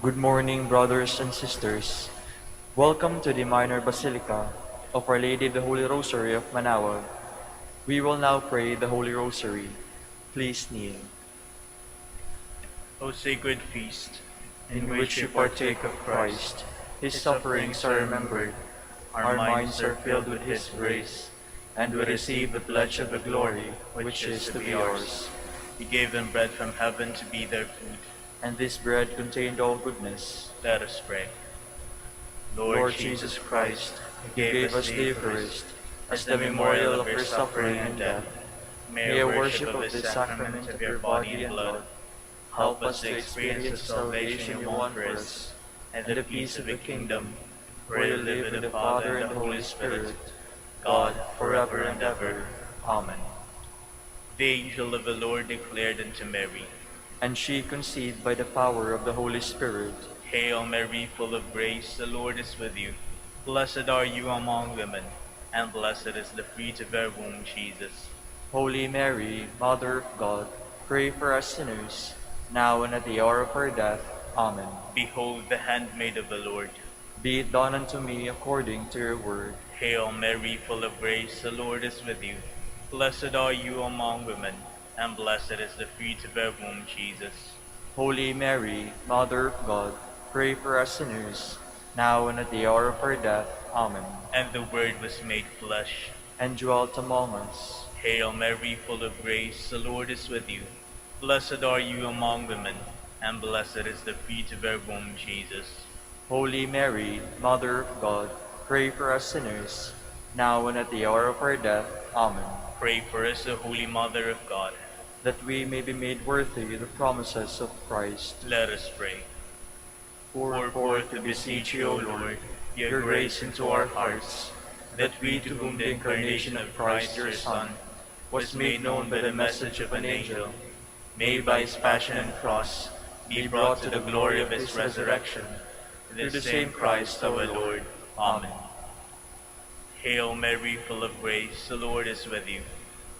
Good morning, brothers and sisters. Welcome to the Minor Basilica of Our Lady of the Holy Rosary of Manaoag. We will now pray the Holy Rosary. Please kneel. O sacred feast, In which you partake of Christ, His sufferings are remembered, our minds are filled with His grace, and we receive the pledge of the glory which is to be ours. He gave them bread from heaven to be their food. And this bread contained all goodness. Let us pray. Lord Jesus Christ, you gave us the Eucharist as the memorial of your suffering and death. May a worship of this sacrament of your body and blood help us to experience the salvation you won for us and the peace of the kingdom, where you live with the Father and the Holy Spirit, God, forever and ever. Amen. The angel of the Lord declared unto Mary, And she conceived by the power of the Holy Spirit. Hail Mary, full of grace, the Lord is with you. Blessed are you among women, and blessed is the fruit of your womb, Jesus. Holy Mary, Mother of God, pray for us sinners, now and at the hour of our death. Amen. Behold the handmaid of the Lord. Be it done unto me according to your word. Hail Mary, full of grace, the Lord is with you. Blessed are you among women, and blessed is the fruit of your womb, Jesus. Holy Mary, Mother of God, pray for us sinners, now and at the hour of our death. Amen. And the Word was made flesh, and dwelt among us. Hail Mary, full of grace, the Lord is with you. Blessed are you among women, and blessed is the fruit of your womb, Jesus. Holy Mary, Mother of God, pray for us sinners, now and at the hour of our death. Amen. Pray for us, O Holy Mother of God, that we may be made worthy of the promises of Christ. Let us pray. Pour forth, we beseech you, O Lord, your grace into our hearts, that we, to whom the incarnation of Christ your Son was made known by the message of an angel, may by his passion and cross be brought to the glory of his resurrection, through the same Christ our Lord. Amen. Hail Mary, full of grace, the Lord is with you.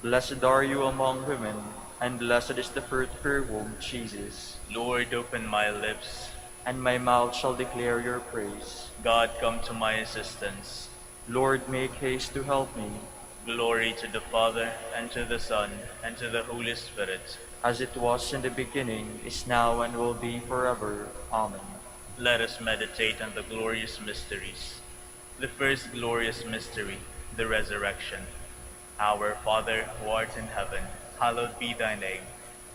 Blessed are you among women, and blessed is the fruit of your womb, Jesus. Lord, open my lips, and my mouth shall declare your praise. God, come to my assistance. Lord, make haste to help me. Glory to the Father, and to the Son, and to the Holy Spirit. As it was in the beginning, is now, and will be forever. Amen. Let us meditate on the glorious mysteries. The first glorious mystery, the resurrection. Our Father, who art in heaven, hallowed be thy name.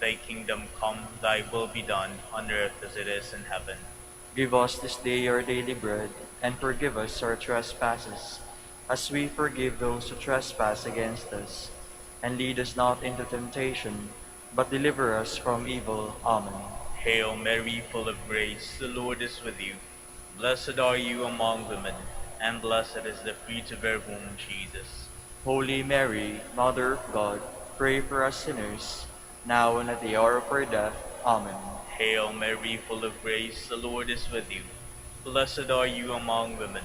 Thy kingdom come, thy will be done, on earth as it is in heaven. Give us this day our daily bread, and forgive us our trespasses, as we forgive those who trespass against us. And lead us not into temptation, but deliver us from evil. Amen. Hail Mary, full of grace, the Lord is with you. Blessed are you among women, and blessed is the fruit of your womb, Jesus. Holy Mary, Mother of God, pray for us sinners, now and at the hour of our death. Amen. Hail Mary, full of grace, the Lord is with you. Blessed are you among women,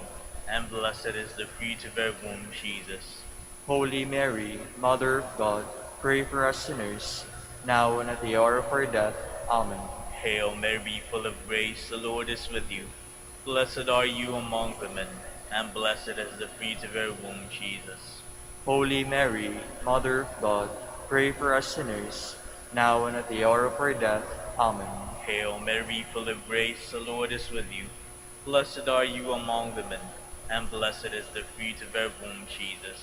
and blessed is the fruit of your womb, Jesus. Holy Mary, Mother of God, pray for us sinners, now and at the hour of our death. Amen. Hail Mary, full of grace, the Lord is with you. Blessed are you among women, and blessed is the fruit of your womb, Jesus. Holy Mary, Mother of God, pray for us sinners, now and at the hour of our death. Amen. Hail Mary, full of grace, the Lord is with you. Blessed are you among women, and blessed is the fruit of your womb, Jesus.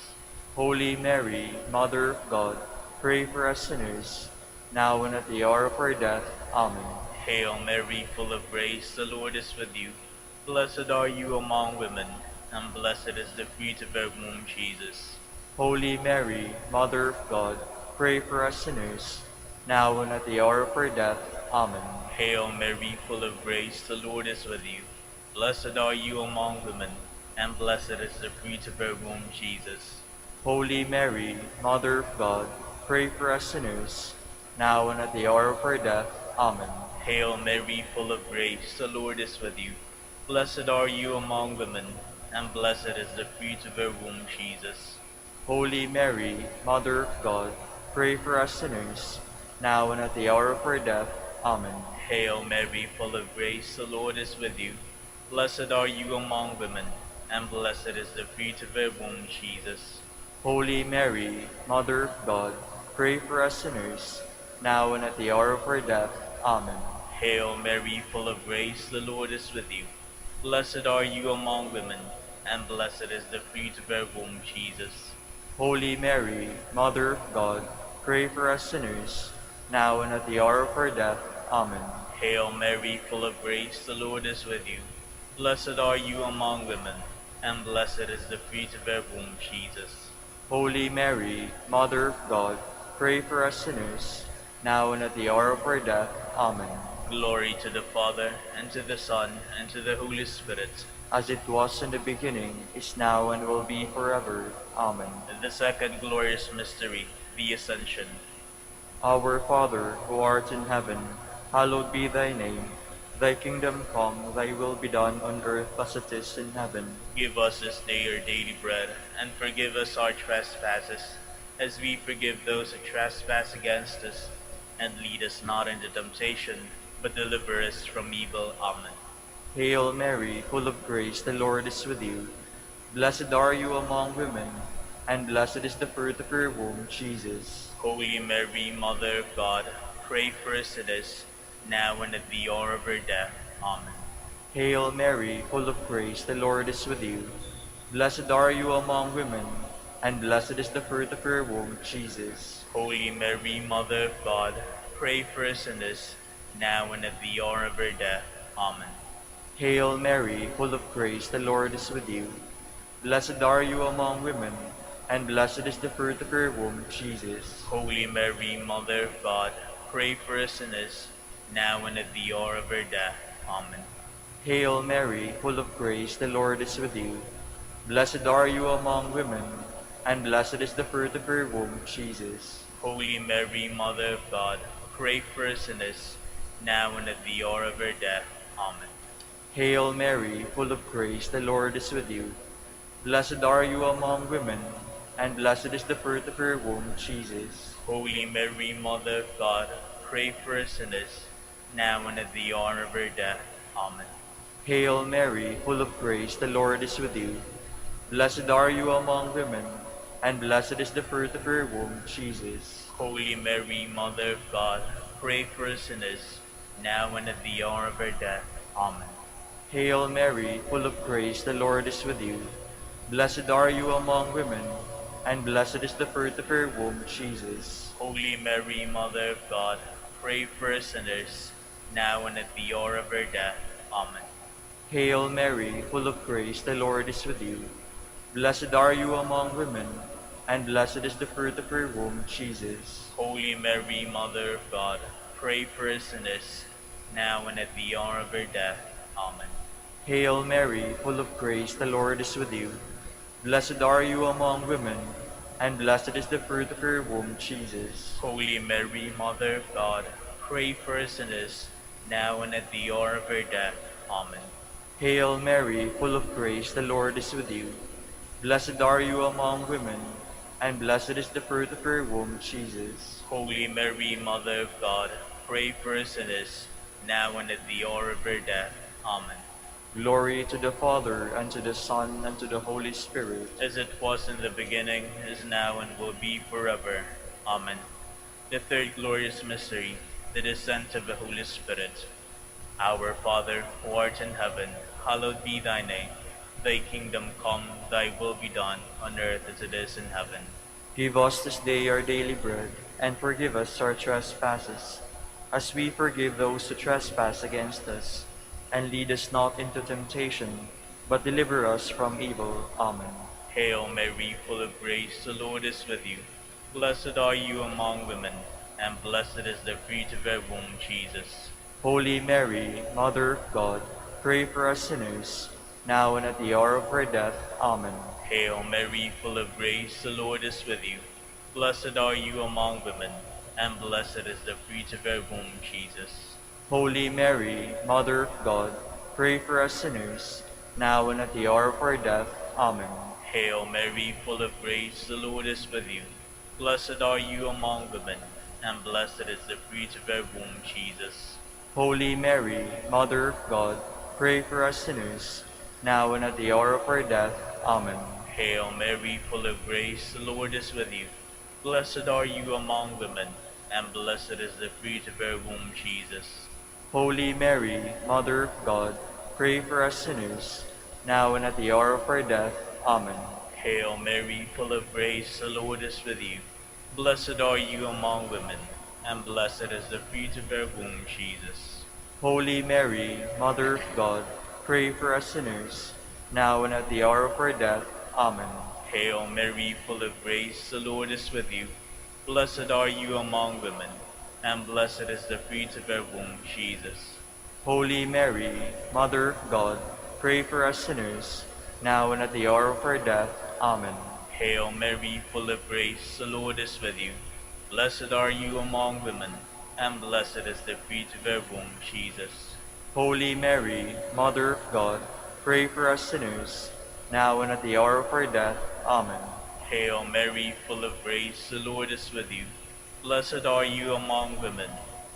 Holy Mary, Mother of God, pray for us sinners, now and at the hour of our death. Amen. Hail Mary, full of grace, the Lord is with you. Blessed are you among women, and blessed is the fruit of your womb, Jesus. Holy Mary, Mother of God, pray for us sinners, now and at the hour of our death. Amen. Hail Mary, full of grace, the Lord is with you. Blessed are you among women, and blessed is the fruit of your womb, Jesus. Holy Mary, Mother of God, pray for us sinners, now and at the hour of our death. Amen. Hail Mary, full of grace, the Lord is with you. Blessed are you among women, and blessed is the fruit of your womb, Jesus. Holy Mary, Mother of God, pray for us sinners, now and at the hour of our death. Amen. Hail Mary, full of grace, the Lord is with you. Blessed are you among women, and blessed is the fruit of your womb, Jesus. Holy Mary, Mother of God, pray for us sinners, now and at the hour of our death. Amen. Hail Mary, full of grace, the Lord is with you. Blessed are you among women, and blessed is the fruit of your womb, Jesus. Holy Mary, Mother of God, pray for us sinners, now and at the hour of our death. Amen. Hail Mary, full of grace, the Lord is with you. Blessed are you among women, and blessed is the fruit of your womb, Jesus. Holy Mary, Mother of God, pray for us sinners, now and at the hour of our death. Amen. Glory to the Father, and to the Son, and to the Holy Spirit. As it was in the beginning, is now, and will be forever. Amen. The second glorious mystery, the Ascension. Our Father, who art in heaven, hallowed be thy name. Thy kingdom come, thy will be done on earth as it is in heaven. Give us this day our daily bread, and forgive us our trespasses, as we forgive those who trespass against us. And lead us not into temptation, but deliver us from evil. Amen. Hail Mary, full of grace, the Lord is with you. Blessed are you among women, and blessed is the fruit of your womb, Jesus. Holy Mary, Mother of God, pray for us sinners, now and at the hour of our death. Amen. Hail Mary, full of grace, the Lord is with you. Blessed are you among women, and blessed is the fruit of your womb, Jesus. Holy Mary, Mother of God, pray for us sinners, now and at the hour of our death. Amen. Hail Mary, full of grace, the Lord is with you. Blessed are you among women, and blessed is the fruit of your womb, Jesus. Holy Mary, Mother of God, pray for us sinners, now and at the hour of our death. Amen. Hail Mary, full of grace, the Lord is with you. Blessed are you among women, and blessed is the fruit of your womb, Jesus. Holy Mary, Mother of God, pray for us sinners, now and at the hour of our death. Amen. Hail Mary, full of grace, the Lord is with you. Blessed are you among women, and blessed is the fruit of your womb, Jesus. Holy Mary, Mother of God, pray for us sinners, now and at the hour of our death. Amen. Hail Mary, full of grace, the Lord is with you. Blessed are you among women, and blessed is the fruit of your womb, Jesus. Holy Mary, Mother of God, pray for us sinners, now and at the hour of our death. Amen. Hail Mary, full of grace, the Lord is with you. Blessed are you among women, and blessed is the fruit of your womb, Jesus. Holy Mary, Mother of God, pray for us sinners, now and at the hour of our death. Amen. Hail Mary, full of grace, the Lord is with you. Blessed are you among women, and blessed is the fruit of your womb, Jesus. Holy Mary, Mother of God, pray for us sinners, now and at the hour of our death. Amen. Hail Mary, full of grace, the Lord is with you. Blessed are you among women, and blessed is the fruit of your womb, Jesus. Holy Mary, Mother of God, pray for us sinners, now and at the hour of our death. Amen. Hail Mary, full of grace, the Lord is with you. Blessed are you among women, and blessed is the fruit of your womb, Jesus. Holy Mary, Mother of God, pray for us sinners, now and at the hour of our death. Amen. Glory to the Father, and to the Son, and to the Holy Spirit. As it was in the beginning, is now, and will be forever. Amen. The third glorious mystery, the descent of the Holy Spirit. Our Father, who art in heaven, hallowed be thy name. Thy kingdom come, thy will be done, on earth as it is in heaven. Give us this day our daily bread, and forgive us our trespasses, as we forgive those who trespass against us. And lead us not into temptation, but deliver us from evil. Amen. Hail Mary, full of grace, the Lord is with you. Blessed are you among women, and blessed is the fruit of your womb, Jesus. Holy Mary, Mother of God, pray for us sinners, now and at the hour of our death. Amen. Hail Mary, full of grace, the Lord is with you. Blessed are you among women, and blessed is the fruit of your womb, Jesus. Holy Mary, Mother of God, pray for us sinners, now and at the hour of our death. Amen. Hail Mary, full of grace, the Lord is with you. Blessed are you among women, and blessed is the fruit of your womb, Jesus. Holy Mary, Mother of God, pray for us sinners, now and at the hour of our death. Amen. Hail Mary, full of grace, the Lord is with you. Blessed are you among women, and blessed is the fruit of your womb, Jesus. Holy Mary, Mother of God, pray for us sinners, now and at the hour of our death. Amen. Hail Mary, full of grace, the Lord is with you. Blessed are you among women, and blessed is the fruit of your womb, Jesus. Holy Mary, Mother of God, pray for us sinners, now and at the hour of our death. Amen. Hail Mary, full of grace, the Lord is with you. Blessed are you among women, and blessed is the fruit of your womb, Jesus. Holy Mary, Mother of God, pray for us sinners, now and at the hour of our death. Amen. Hail Mary, full of grace, the Lord is with you. Blessed are you among women, and blessed is the fruit of your womb, Jesus. Holy Mary, Mother of God, pray for us sinners, now and at the hour of our death. Amen. Hail Mary, full of grace, the Lord is with you. Blessed are you among women,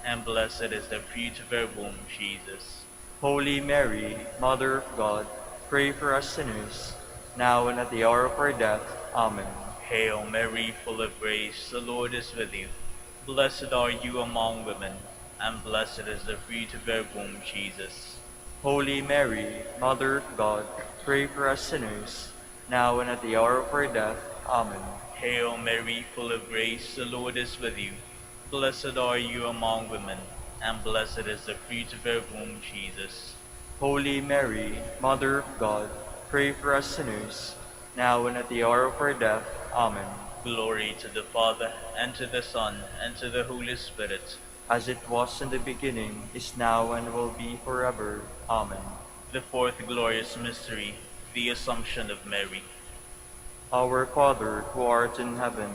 and blessed is the fruit of your womb, Jesus. Holy Mary, Mother of God, pray for us sinners, now and at the hour of our death. Amen. Hail Mary, full of grace, the Lord is with you. Blessed are you among women, and blessed is the fruit of your womb, Jesus. Holy Mary, Mother of God, pray for us sinners, now and at the hour of our death. Amen. Hail Mary, full of grace, the Lord is with you. Blessed are you among women, and blessed is the fruit of your womb, Jesus. Holy Mary, Mother of God, pray for us sinners, now and at the hour of our death. Amen. Glory to the Father, and to the Son, and to the Holy Spirit. As it was in the beginning, is now, and will be forever. Amen. The fourth glorious mystery, the Assumption of Mary. Our Father, who art in heaven,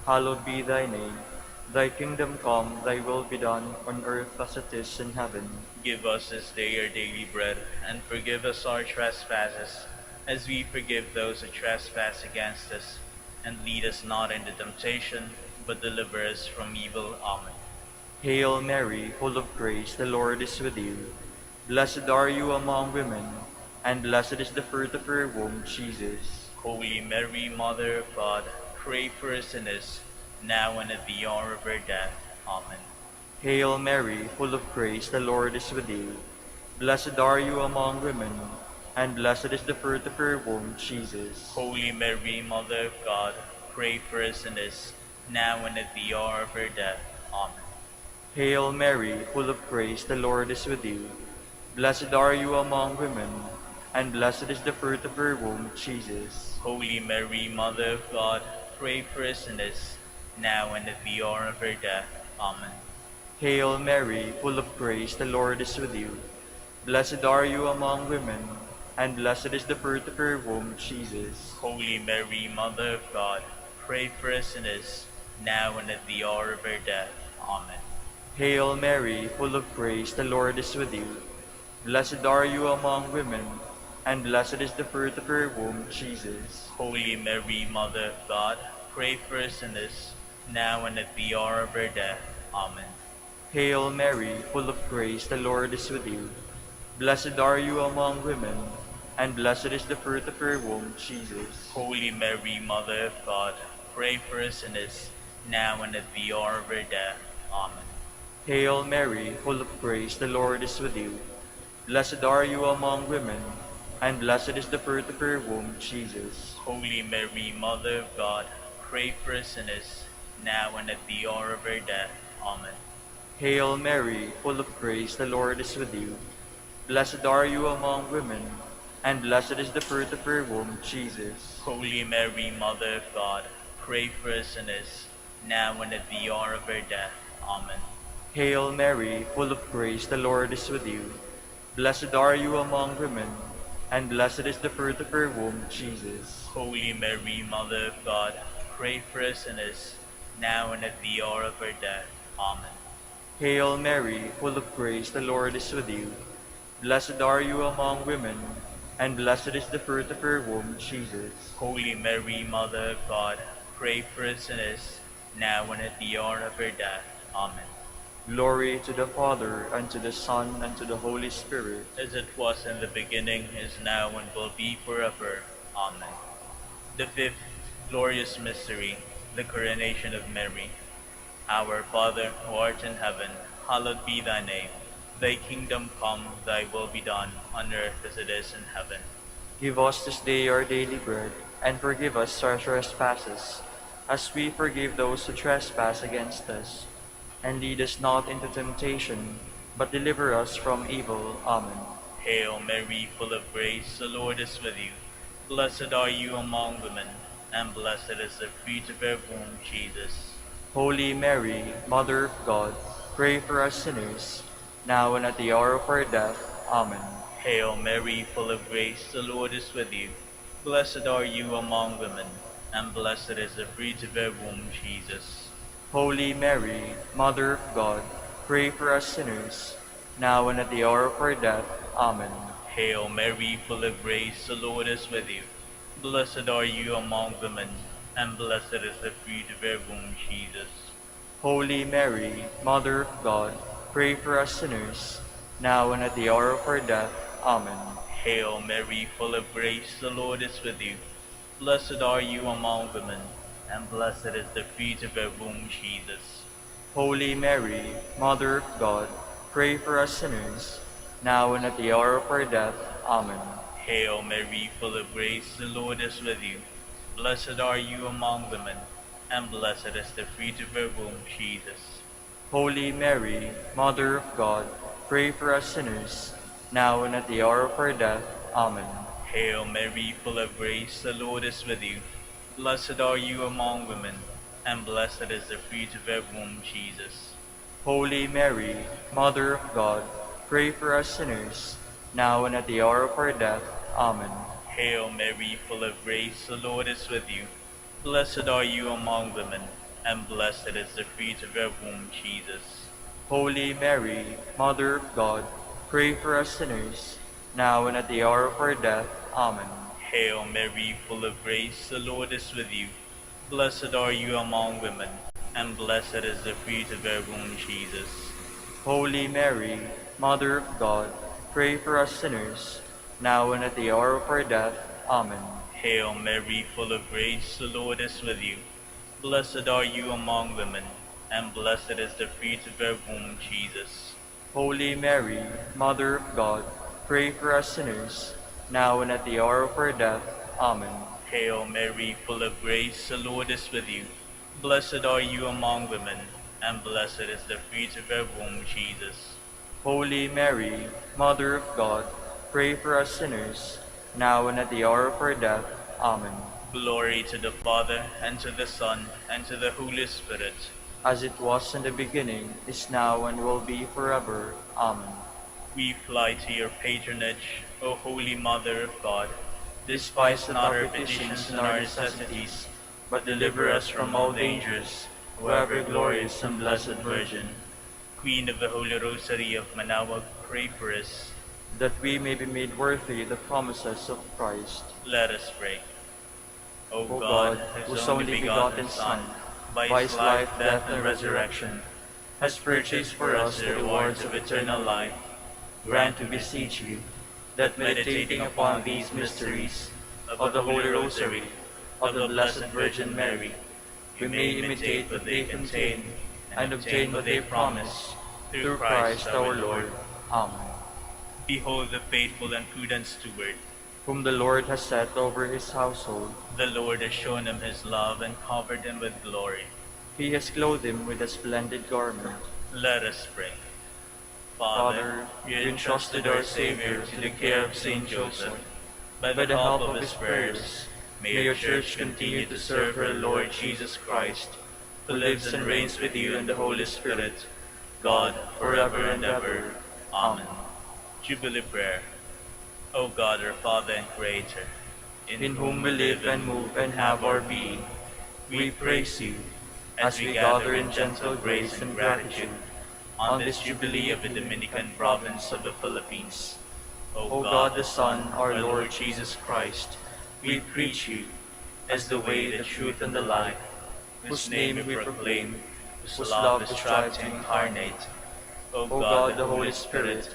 hallowed be thy name. Thy kingdom come, thy will be done, on earth as it is in heaven. Give us this day our daily bread, and forgive us our trespasses, as we forgive those who trespass against us. And lead us not into temptation, but deliver us from evil. Amen. Hail Mary, full of grace, the Lord is with you. Blessed are you among women, and blessed is the fruit of your womb, Jesus. Holy Mary, Mother of God, pray for us sinners, now and at the hour of our death. Amen. Hail Mary, full of grace, the Lord is with you. Blessed are you among women, and blessed is the fruit of your womb, Jesus. Holy Mary, Mother of God, pray for us sinners, now and at the hour of our death. Amen. Hail Mary, full of grace, the Lord is with you. Blessed are you among women, and blessed is the fruit of your womb, Jesus. Holy Mary, Mother of God, pray for us sinners, now and at the hour of our death. Amen. Hail Mary, full of grace, the Lord is with you. Blessed are you among women, and blessed is the fruit of your womb, Jesus. Holy Mary, Mother of God, pray for us sinners, now and at the hour of our death. Amen. Hail Mary, full of grace, the Lord is with you. Blessed are you among women, and blessed is the fruit of your womb, Jesus. Holy Mary, Mother of God, pray for us sinners, now and at the hour of our death. Amen. Hail Mary, full of grace, the Lord is with you. Blessed are you among women, and blessed is the fruit of your womb, Jesus. Holy Mary, Mother of God, pray for us sinners, now and at the hour of our death. Amen. Hail Mary, full of grace, the Lord is with you. Blessed are you among women, and blessed is the fruit of your womb, Jesus. Holy Mary, Mother of God, pray for us sinners, now and at the hour of our death. Amen. Hail Mary, full of grace, the Lord is with you. Blessed are you among women, and blessed is the fruit of your womb, Jesus. Holy Mary, Mother of God, pray for us sinners, now and at the hour of our death. Amen. Hail Mary, full of grace, the Lord is with you. Blessed are you among women, and blessed is the fruit of your womb, Jesus. Holy Mary, Mother of God, pray for us sinners, now and at the hour of our death. Amen. Hail Mary, full of grace, the Lord is with you. Blessed are you among women, and blessed is the fruit of your womb, Jesus. Holy Mary, Mother of God, pray for us sinners, now and at the hour of our death. Amen. Glory to the Father, and to the Son, and to the Holy Spirit. as it was in the beginning, is now, and will be forever. Amen. The fifth glorious mystery, the coronation of Mary. Our Father, who art in heaven, hallowed be thy name. Thy kingdom come, thy will be done, on earth as it is in heaven. Give us this day our daily bread, and forgive us our trespasses, as we forgive those who trespass against us. And lead us not into temptation, but deliver us from evil. Amen. Hail Mary, full of grace, the Lord is with you. Blessed are you among women, and blessed is the fruit of your womb, Jesus. Holy Mary, Mother of God, pray for us sinners, now and at the hour of our death. Amen. Hail Mary, full of grace, the Lord is with you. Blessed are you among women, and blessed is the fruit of your womb, Jesus. Holy Mary, Mother of God, pray for us sinners, now and at the hour of our death. Amen. Hail Mary, full of grace, the Lord is with you. Blessed are you among women, and blessed is the fruit of your womb, Jesus. Holy Mary, Mother of God, pray for us sinners, now and at the hour of our death. Amen. Hail Mary, full of grace, the Lord is with you. Blessed are you among women, and blessed is the fruit of your womb, Jesus. Holy Mary, Mother of God, pray for us sinners, now and at the hour of our death. Amen. Hail Mary, full of grace, the Lord is with you. Blessed are you among women, and blessed is the fruit of your womb, Jesus. Holy Mary, Mother of God, pray for us sinners, now and at the hour of our death. Amen. Hail Mary, full of grace, the Lord is with you. Blessed are you among women, and blessed is the fruit of your womb, Jesus. Holy Mary, Mother of God, pray for us sinners, now and at the hour of our death. Amen. Hail Mary, full of grace, the Lord is with you. Blessed are you among women, and blessed is the fruit of your womb, Jesus. Holy Mary, Mother of God, pray for us sinners, now and at the hour of our death. Amen. Hail Mary, full of grace, the Lord is with you. Blessed are you among women, and blessed is the fruit of your womb, Jesus. Holy Mary, Mother of God, pray for us sinners, now and at the hour of our death. Amen. Hail Mary, full of grace, the Lord is with you. Blessed are you among women, and blessed is the fruit of your womb, Jesus. Holy Mary, Mother of God, pray for us sinners, now and at the hour of our death. Amen. Hail Mary, full of grace, the Lord is with you. Blessed are you among women, and blessed is the fruit of your womb, Jesus. Holy Mary, Mother of God, pray for us sinners, now and at the hour of our death. Amen. Glory to the Father, and to the Son, and to the Holy Spirit. As it was in the beginning, is now, and will be forever. Amen. We fly to your patronage, O Holy Mother of God. Despise not our petitions and our necessities, but deliver us from all dangers, O ever glorious and blessed Virgin. Queen of the Holy Rosary of Manaoag, pray for us. That we may be made worthy the promises of Christ. Let us pray. O O God, whose only begotten Son, by his life, death, and resurrection, has purchased for us the rewards of eternal life, grant, we beseech you, that meditating upon these mysteries of the Holy Rosary of the Blessed Virgin Mary, we may imitate what they contain and obtain what they promise, through Christ our Lord. Amen. Behold the faithful and prudent steward. Whom the Lord has set over his household. The Lord has shown him his love and covered him with glory. He has clothed him with a splendid garment. Let us pray. Father, you entrusted our Savior to the care of Saint Joseph. By the help of his prayers, may your Church continue to serve her Lord Jesus Christ, who lives and reigns with you in the Holy Spirit, God, forever and ever. Amen. Jubilee Prayer. O God, our Father and Creator, in whom we live and move and have our being, we praise you as we gather in gentle grace and gratitude on this Jubilee of the Dominican province of the Philippines. O God the Son, our Lord Jesus Christ, we preach you as the way, the truth, and the life, whose name we proclaim, whose love you strive to incarnate. O God, the Holy Spirit,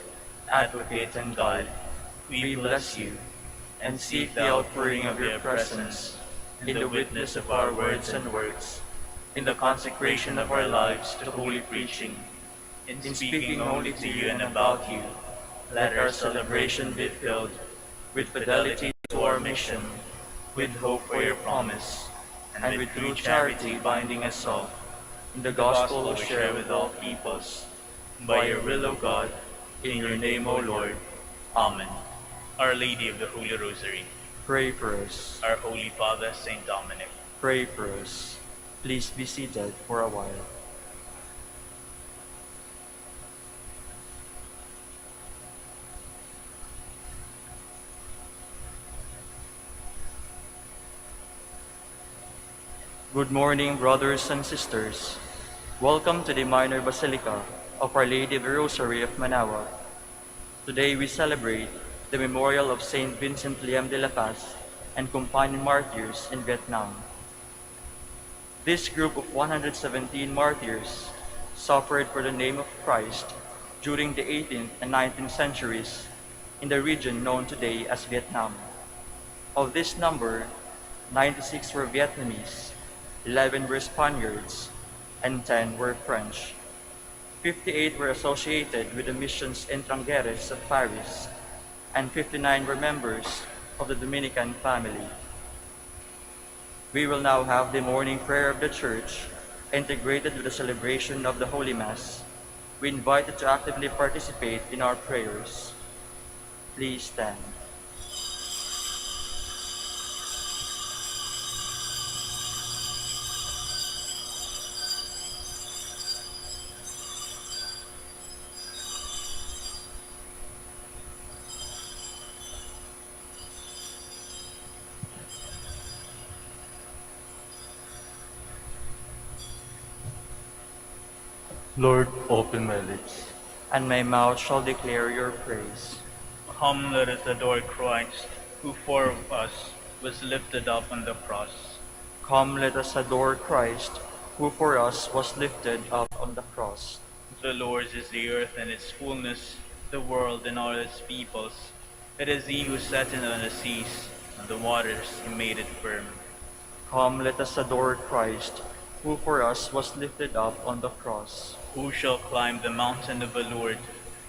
Advocate and Guide, we bless you and seek the outpouring of your presence in the witness of our words and works, in the consecration of our lives to holy preaching, in speaking only to you and about you. Let our celebration be filled with fidelity to our mission, with hope for your promise, and with true charity binding us all in the gospel we share with all peoples. By your will, O God, in your name, O Lord. Amen. Our Lady of the Holy Rosary, Pray for us. our Holy Father, Saint Dominic, Pray for us. Please be seated for a while. Good morning, brothers and sisters. Welcome to the Minor Basilica of Our Lady of the Rosary of Manaoag. Today we celebrate the memorial of Saint Vincent Liem de la Paz and companion martyrs in Vietnam. This group of 117 martyrs suffered for the name of Christ during the 18th and 19th centuries in the region known today as Vietnam. Of this number, 96 were Vietnamese, 11 were Spaniards, and 10 were French. 58 were associated with the missions Entrangeres of Paris, and 59 were members of the Dominican family. We will now have the morning prayer of the Church integrated with the celebration of the Holy Mass. We invite you to actively participate in our prayers. Please stand. Lord, open my lips. And my mouth shall declare your praise. come, let us adore Christ, who for us was lifted up on the cross. Come, let us adore Christ, who for us was lifted up on the cross. The Lord's is the earth and its fullness, the world and all its peoples. It is he who sat in on the seas, and the waters he made it firm. Come, let us adore Christ, who for us was lifted up on the cross. Who shall climb the mountain of the Lord?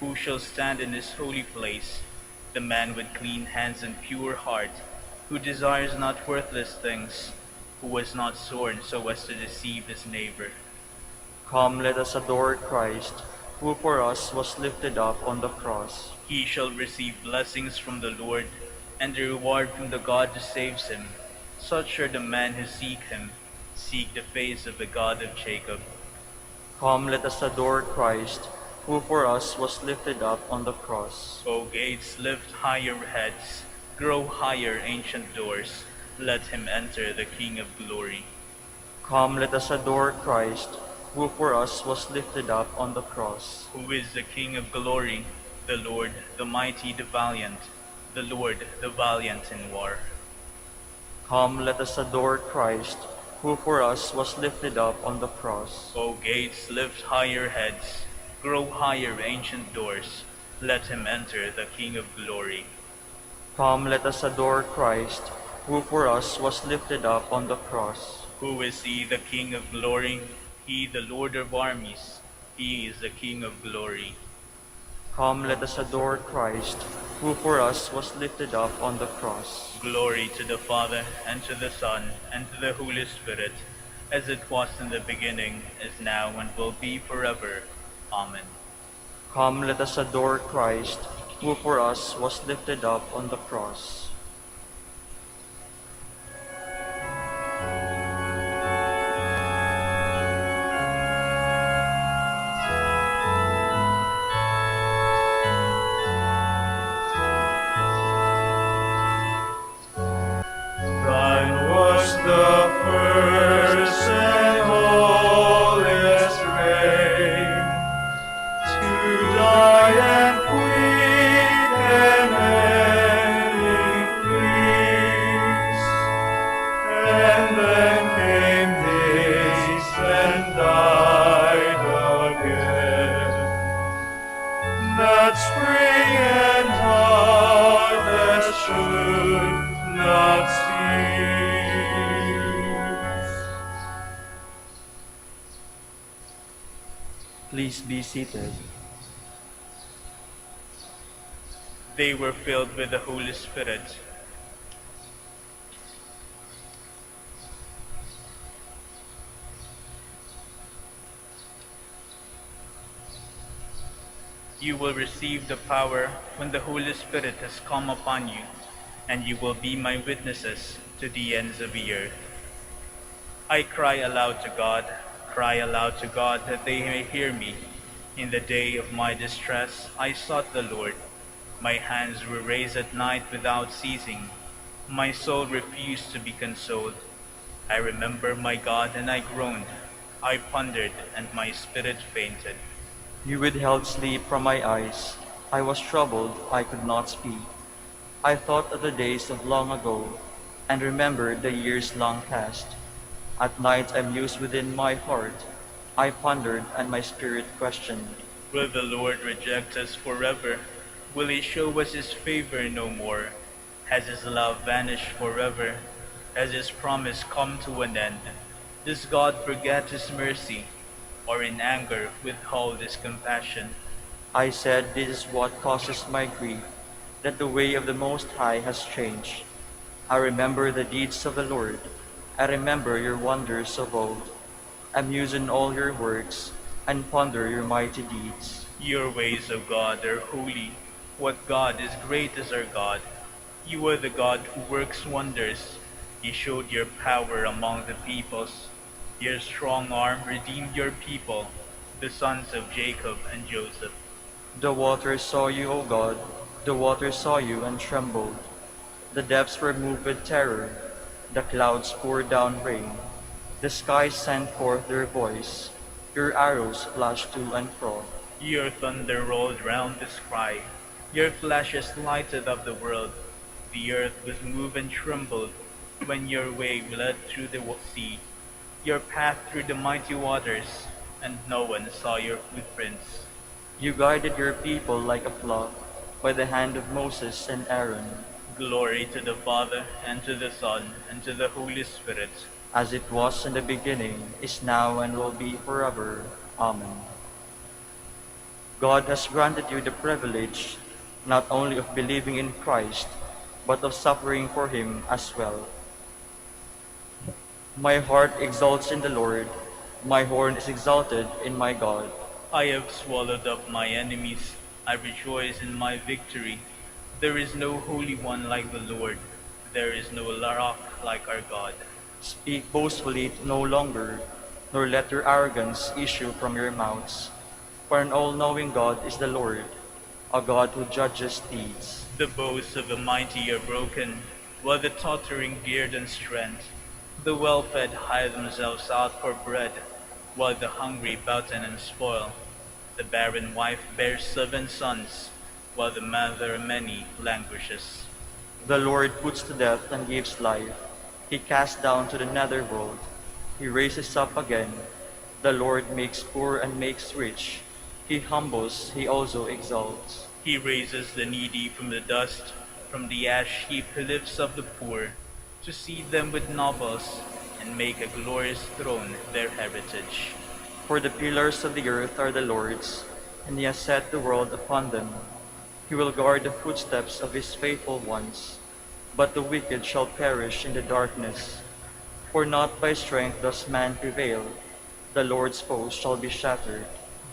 Who shall stand in his holy place? The man with clean hands and pure heart, who desires not worthless things, who was not sworn so as to deceive his neighbor. Come, let us adore Christ, who for us was lifted up on the cross. He shall receive blessings from the Lord, and the reward from the God who saves him. Such are the men who seek him, seek the face of the God of Jacob. Come, let us adore Christ, who for us was lifted up on the cross. O gates, lift higher heads, grow higher, ancient doors. Let him enter, the King of glory. Come, let us adore Christ, who for us was lifted up on the cross. Who is the King of glory? The Lord, the mighty, the valiant, the Lord, the valiant in war. Come, let us adore Christ, who for us was lifted up on the cross. O gates, lift higher heads, grow higher, ancient doors. Let him enter, the King of glory. Come, let us adore Christ, who for us was lifted up on the cross. Who is he, the King of glory? He, the Lord of armies. He is the King of glory. Come, let us adore Christ, who for us was lifted up on the cross. Glory to the Father, and to the Son, and to the Holy Spirit, as it was in the beginning, is now, and will be forever. Amen. Come, let us adore Christ, who for us was lifted up on the cross. Thine was the first and holiest reign, to die and quicken ending Please be seated. They were filled with the Holy Spirit. You will receive the power when the Holy Spirit has come upon you, and you will be my witnesses to the ends of the earth. I cry aloud to God that they may hear me. In the day of my distress, I sought the Lord. My hands were raised at night without ceasing. My soul refused to be consoled. I remember my God and I groaned. I pondered and my spirit fainted. You withheld sleep from my eyes. I was troubled, I could not speak. I thought of the days of long ago, and remembered the years long past. At night I mused within my heart. I pondered, and my spirit questioned. Will the Lord reject us forever? Will he show us his favor no more? Has his love vanished forever? Has his promise come to an end? Does God forget his mercy, or in anger withhold his compassion? I said, this is what causes my grief, that the way of the Most High has changed. I remember the deeds of the Lord. I remember your wonders of old. I muse on all your works, and ponder your mighty deeds. Your ways, O God, are holy. What God is great as our God? You are the God who works wonders. You showed your power among the peoples. Your strong arm redeemed your people, the sons of Jacob and Joseph. The waters saw you, O God, the waters saw you and trembled. The depths were moved with terror, the clouds poured down rain. The skies sent forth their voice, your arrows flashed to and fro. Your thunder rolled round the sky, your flashes lighted up the world. The earth was moved and trembled when your way led through the sea, your path through the mighty waters, and no one saw your footprints. You guided your people like a flock by the hand of Moses and Aaron, Glory to the Father, and to the Son, and to the Holy Spirit. as it was in the beginning, is now, and will be forever. Amen. God has granted you the privilege not only of believing in Christ, but of suffering for him as well. My heart exalts in the Lord, my horn is exalted in my God. I have swallowed up my enemies. I rejoice in my victory. There is no holy one like the Lord. There is no rock like our God. Speak boastfully no longer, nor let your arrogance issue from your mouths. For an all-knowing God is the Lord, a God who judges deeds. The bows of the mighty are broken, while the tottering geared in strength. The well-fed hire themselves out for bread, while the hungry batten and spoil. The barren wife bears 7 sons, while the mother of many languishes. The Lord puts to death and gives life. He casts down to the netherworld. He raises up again. The Lord makes poor and makes rich. He humbles, he also exalts. He raises the needy from the dust, from the ash heap he lifts up the poor, to seat them with nobles, and make a glorious throne their heritage. For the pillars of the earth are the Lord's, and he has set the world upon them. He will guard the footsteps of his faithful ones, but the wicked shall perish in the darkness. For not by strength does man prevail, the Lord's foes shall be shattered.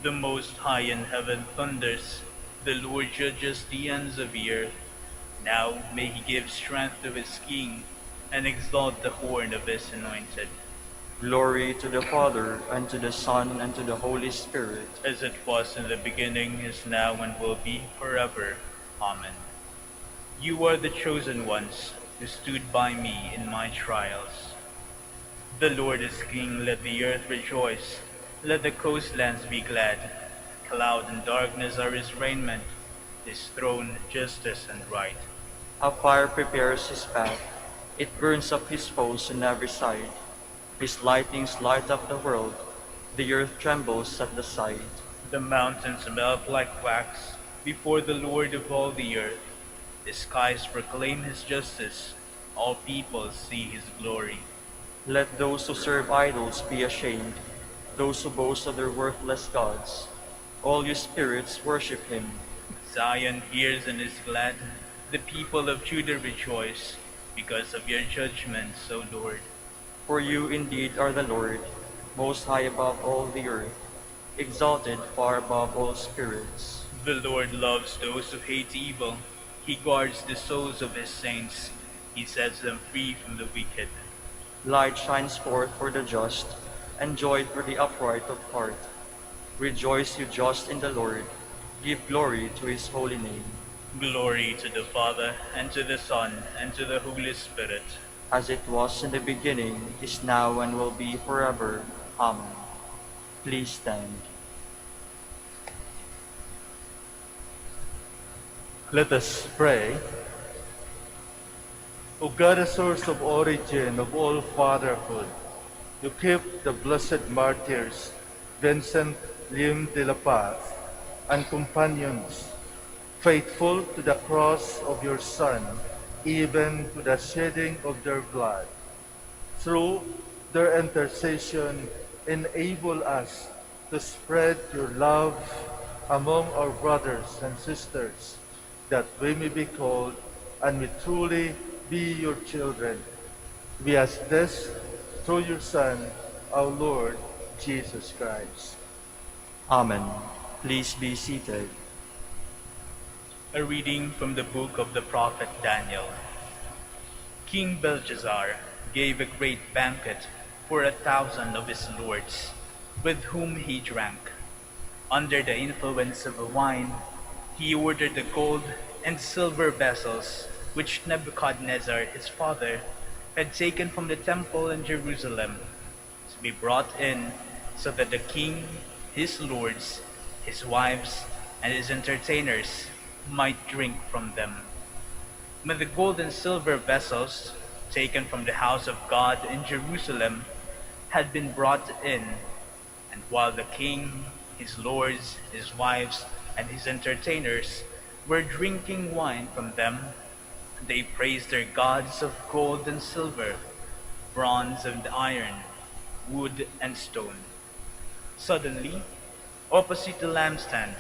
The Most High in heaven thunders, the Lord judges the ends of the earth. Now may he give strength to his king, and exalt the horn of his anointed. Glory to the Father, and to the Son, and to the Holy Spirit. As it was in the beginning, is now, and will be forever. Amen. You are the chosen ones, who stood by me in my trials. The Lord is king, let the earth rejoice. Let the coastlands be glad. Cloud and darkness are his raiment, his throne justice and right. A fire prepares his path. It burns up his foes on every side. His lightnings light up the world. The earth trembles at the sight. The mountains melt like wax before the Lord of all the earth. The skies proclaim his justice. All peoples see his glory. Let those who serve idols be ashamed, those who boast of their worthless gods. All you spirits worship him. Zion hears and is glad. The people of Judah rejoice because of your judgments, O Lord. For you indeed are the Lord, most high above all the earth, exalted far above all spirits. The Lord loves those who hate evil. He guards the souls of his saints. He sets them free from the wicked. Light shines forth for the just, and joy for the upright of heart. Rejoice, you just in the Lord. Give glory to his holy name. Glory to the Father, and to the Son, and to the Holy Spirit. As it was in the beginning, is now, and will be forever. Amen. Please stand. Let us pray. O God, the source of origin of all fatherhood, you keep the blessed martyrs, Vincent, Liem de la Paz, and companions, faithful to the cross of your Son, even to the shedding of their blood. Through their intercession, enable us to spread your love among our brothers and sisters, that we may be called and may truly be your children. We ask this through your Son, our Lord Jesus Christ. Amen. Please be seated. A reading from the book of the prophet Daniel. King Belshazzar gave a great banquet for 1,000 of his lords, with whom he drank. Under the influence of the wine, he ordered the gold and silver vessels which Nebuchadnezzar his father had taken from the temple in Jerusalem to be brought in, so that the king, his lords, his wives, and his entertainers might drink from them. When the gold and silver vessels taken from the house of God in Jerusalem had been brought in, and while the king, his lords, his wives, and his entertainers were drinking wine from them, they praised their gods of gold and silver, bronze and iron, wood and stone. Suddenly, opposite the lampstand,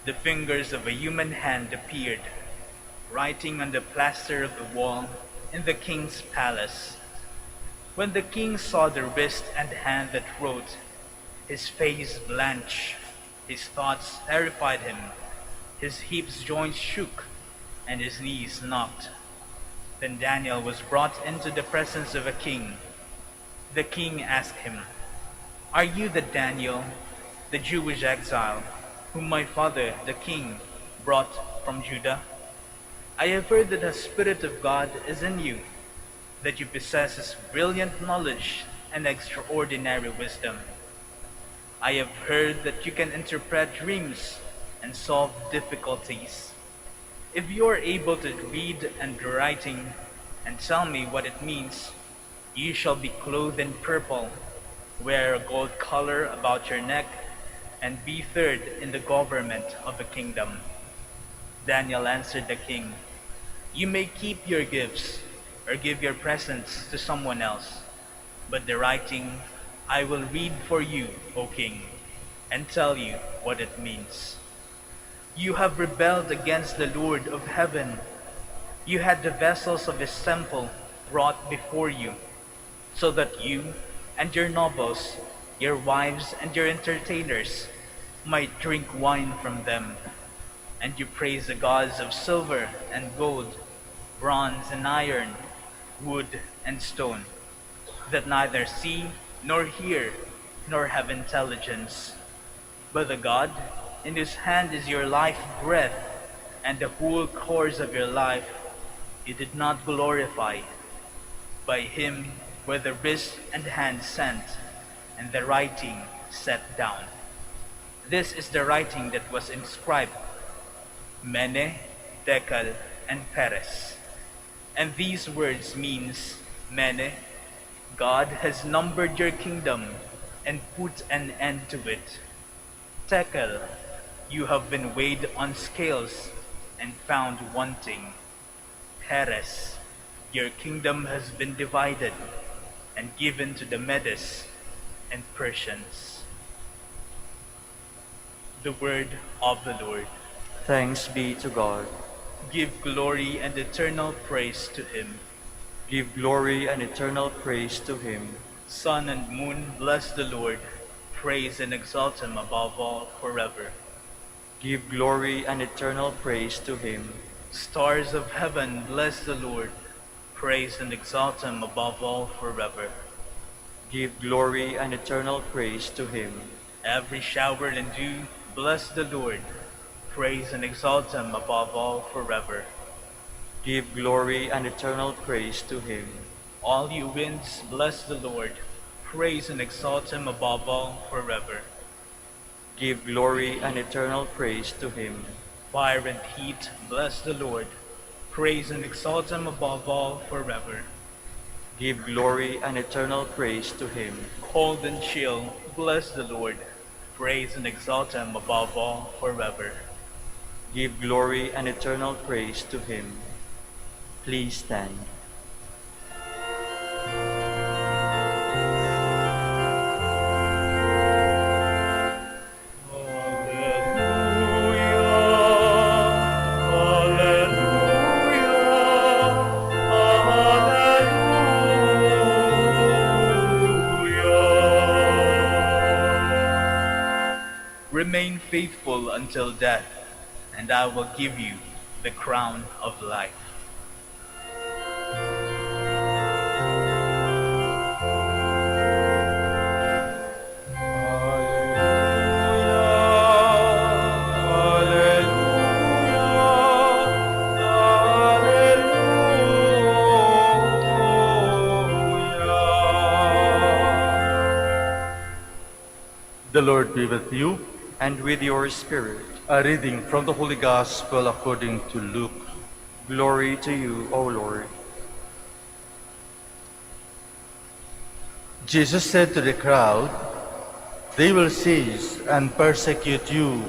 the fingers of a human hand appeared, writing on the plaster of the wall in the king's palace. When the king saw the wrist and hand that wrote, his face blanched, his thoughts terrified him, his hips joints shook, and his knees knocked. Then Daniel was brought into the presence of a king. The king asked him, "Are you the Daniel, the Jewish exile, whom my father, the king, brought from Judah? I have heard that the Spirit of God is in you, that you possess brilliant knowledge and extraordinary wisdom. I have heard that you can interpret dreams and solve difficulties. If you are able to read and writing and tell me what it means, you shall be clothed in purple, wear a gold collar about your neck, and be third in the government of the kingdom." Daniel answered the king, "You may keep your gifts or give your presents to someone else, but the writing I will read for you, O king, and tell you what it means. You have rebelled against the Lord of heaven. You had the vessels of his temple brought before you, so that you and your nobles, your wives and your entertainers might drink wine from them. And you praise the gods of silver and gold, bronze and iron, wood and stone, that neither see nor hear nor have intelligence. But the God in whose hand is your life breath and the whole course of your life, you did not glorify. By him were the wrist and hand sent, and the writing set down. This is the writing that was inscribed, Mene, Tekel, and Peres. And these words means, Mene, God has numbered your kingdom and put an end to it. Tekel, you have been weighed on scales and found wanting. Peres, your kingdom has been divided and given to the Medes and Persians." The word of the Lord. Thanks be to God. Give glory and eternal praise to him. Give glory and eternal praise to him. Sun and moon, bless the Lord. Praise and exalt him above all forever. Give glory and eternal praise to him. Stars of heaven, bless the Lord. Praise and exalt him above all forever. Give glory and eternal praise to him. Every shower and dew, bless the Lord. Praise and exalt him above all forever. Give glory and eternal praise to him. All you winds, bless the Lord. Praise and exalt him above all forever. Give glory and eternal praise to him. Fire and heat, bless the Lord. Praise and exalt him above all forever. Give glory and eternal praise to him. Cold and chill, bless the Lord. Praise and exalt him above all forever. Give glory and eternal praise to him. Please stand. Remain faithful until death, and I will give you the crown of life. The Lord be with you. And with your spirit. A reading from the Holy Gospel according to Luke. Glory to you, O Lord. Jesus said to the crowd, "They will seize and persecute you.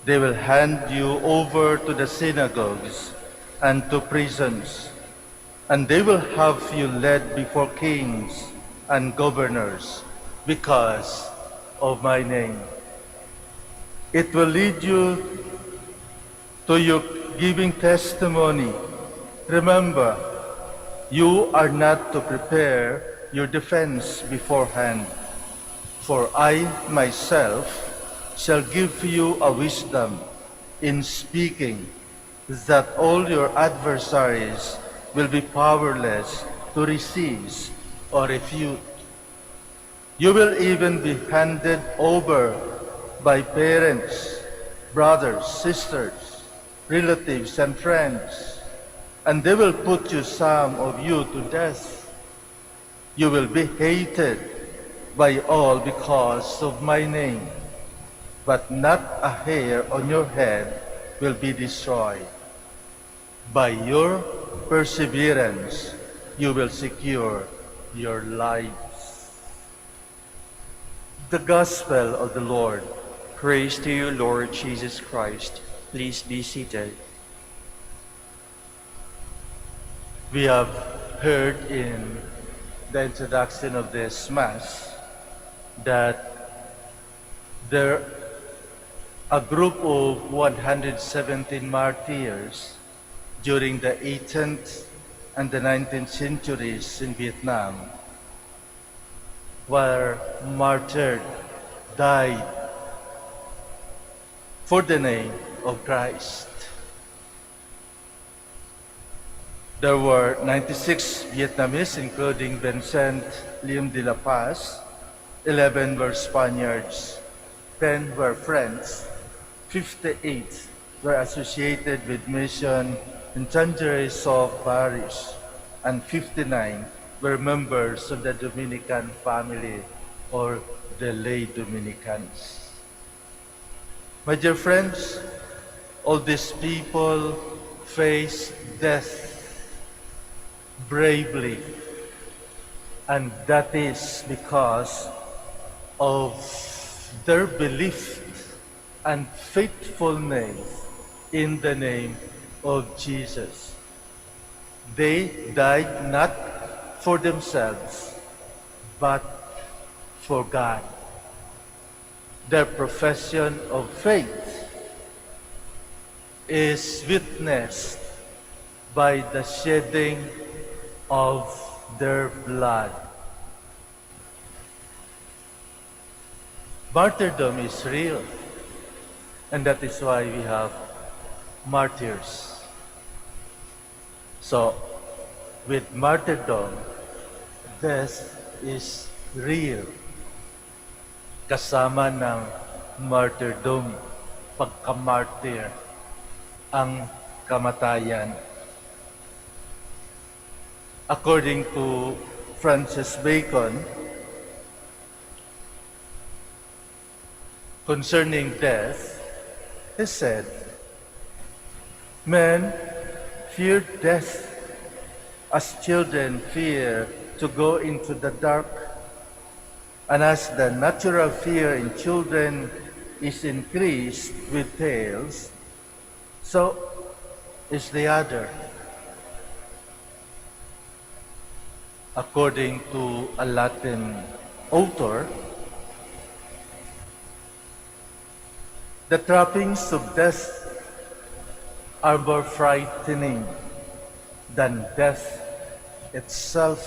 They will hand you over to the synagogues and to prisons, and they will have you led before kings and governors because of my name. It will lead you to your giving testimony. Remember, you are not to prepare your defense beforehand, for I myself shall give you a wisdom in speaking that all your adversaries will be powerless to resist or refute. You will even be handed over by parents, brothers, sisters, relatives, and friends, and they will put some of you to death. You will be hated by all because of my name, but not a hair on your head will be destroyed. By your perseverance, you will secure your lives." The Gospel of the Lord. Praise to you, Lord Jesus Christ. Please be seated. We have heard in the introduction of this Mass that a group of 117 martyrs during the 18th and the 19th centuries in Vietnam were martyred, died for the name of Christ. There were 96 Vietnamese, including Vincent, Liem de la Paz. 11 were Spaniards, 10 were French, 58 were associated with mission in Saint-Thérèse Parish, and 59 were members of the Dominican family or the lay Dominicans. My dear friends, all these people face death bravely, and that is because of their belief and faithfulness in the name of Jesus. They died not for themselves, but for God. Their profession of faith is witnessed by the shedding of their blood. Martyrdom is real, and that is why we have martyrs. So, with martyrdom, death is real. Kasama ng martyrdom, pagka-martyr, ang kamatayan. According to Francis Bacon, concerning death, he said, men fear death as children fear to go into the dark, and as the natural fear in children is increased with tales, so is the other. According to a Latin author, the trappings of death are more frightening than death itself,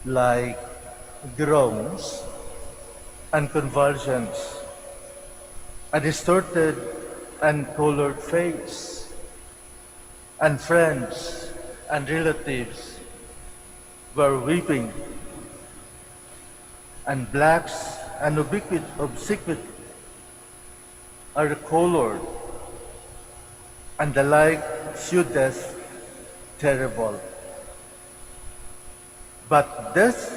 like groans and convulsions, a distorted and colored face, and friends and relatives were weeping, and blacks and obsequious are colored, and the like sheweth terrible. But death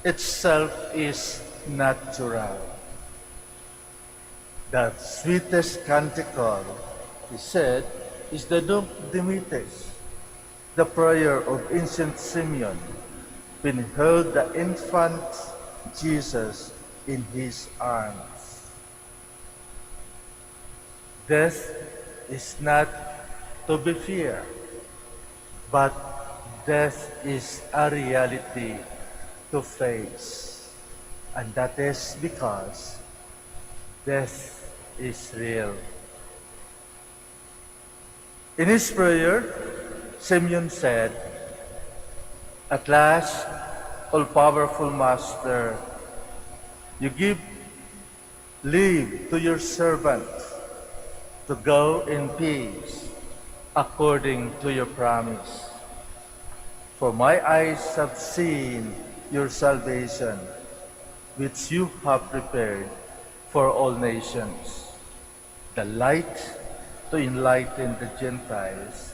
itself is natural. The sweetest canticle, he said, is the Nunc Dimittis, the prayer of ancient Simeon, when he held the infant Jesus in his arms. Death is not to be feared, but death is a reality to face. And that is because death is real. In his prayer, Simeon said, "At last, all-powerful Master, you give leave to your servant to go in peace according to your promise. For my eyes have seen your salvation, which you have prepared for all nations, the light to enlighten the Gentiles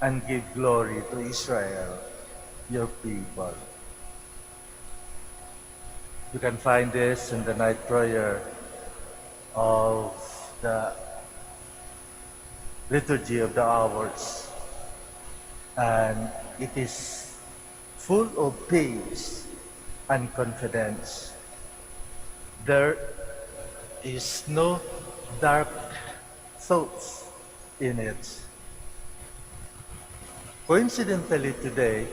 and give glory to Israel, your people." You can find this in the night prayer of the Liturgy of the Hours, and it is full of peace and confidence. There is no dark thoughts in it. Coincidentally today,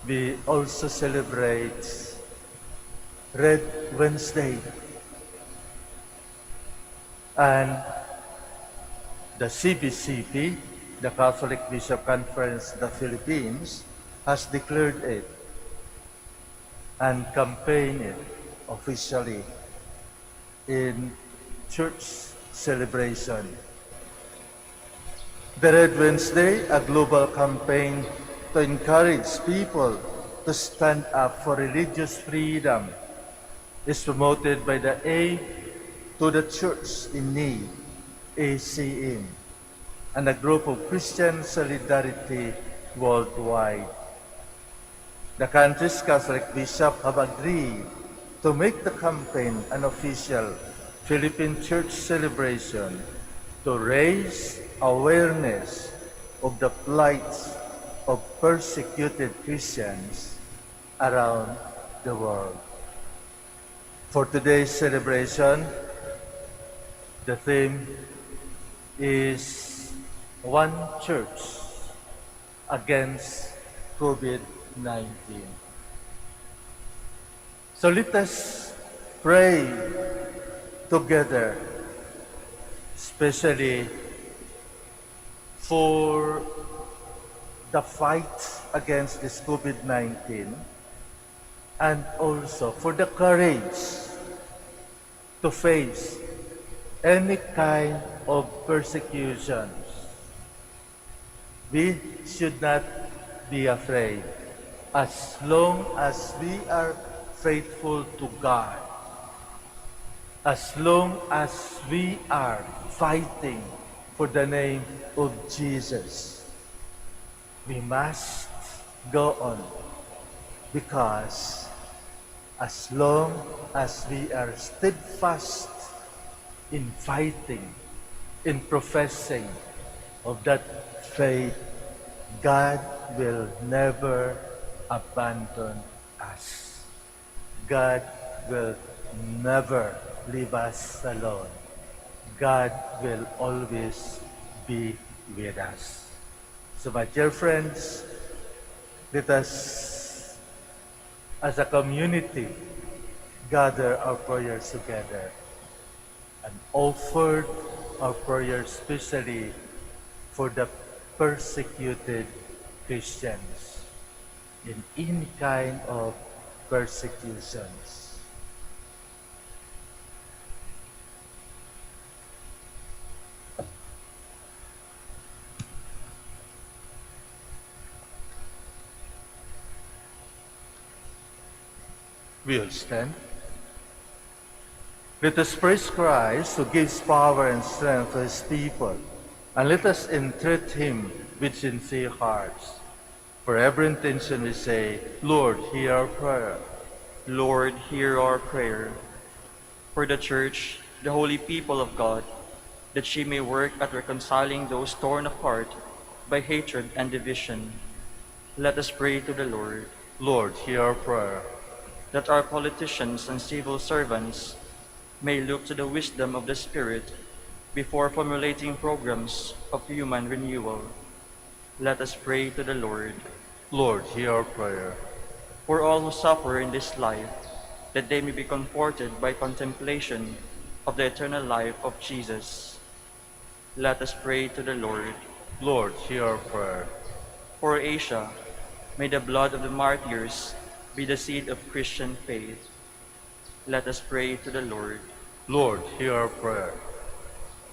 we also celebrate Red Wednesday, and the CBCP, the Catholic Bishop Conference of the Philippines, has declared it and campaigned it officially in church celebration. The Red Wednesday, a global campaign to encourage people to stand up for religious freedom, is promoted by the Aid to the Church in Need, ACM, and a group of Christian Solidarity worldwide. The country's Catholic bishops have agreed to make the campaign an official Philippine church celebration to raise awareness of the plight of persecuted Christians around the world. For today's celebration, the theme is One Church Against COVID-19. So let us pray together, especially for the fight against this COVID-19 and also for the courage to face any kind of persecutions. We should not be afraid as long as we are faithful to God, as long as we are fighting for the name of Jesus. We must go on because as long as we are steadfast in fighting, in professing of that faith, God will never abandon us. God will never leave us alone. God will always be with us. So my dear friends, let us as a community gather our prayers together and offer our prayers especially for the persecuted Christians in any kind of persecutions. We'll stand. Let us praise Christ who gives power and strength to his people, and let us entreat him with sincere hearts. For every intention we say, Lord, hear our prayer. Lord, hear our prayer. For the Church, the holy people of God, that she may work at reconciling those torn apart by hatred and division. Let us pray to the Lord. Lord, hear our prayer. That our politicians and civil servants may look to the wisdom of the Spirit before formulating programs of human renewal. Let us pray to the Lord. Lord, hear our prayer. For all who suffer in this life, that they may be comforted by contemplation of the eternal life of Jesus. Let us pray to the Lord. Lord, hear our prayer. For Asia, may the blood of the martyrs be the seed of Christian faith. Let us pray to the Lord. Lord, hear our prayer.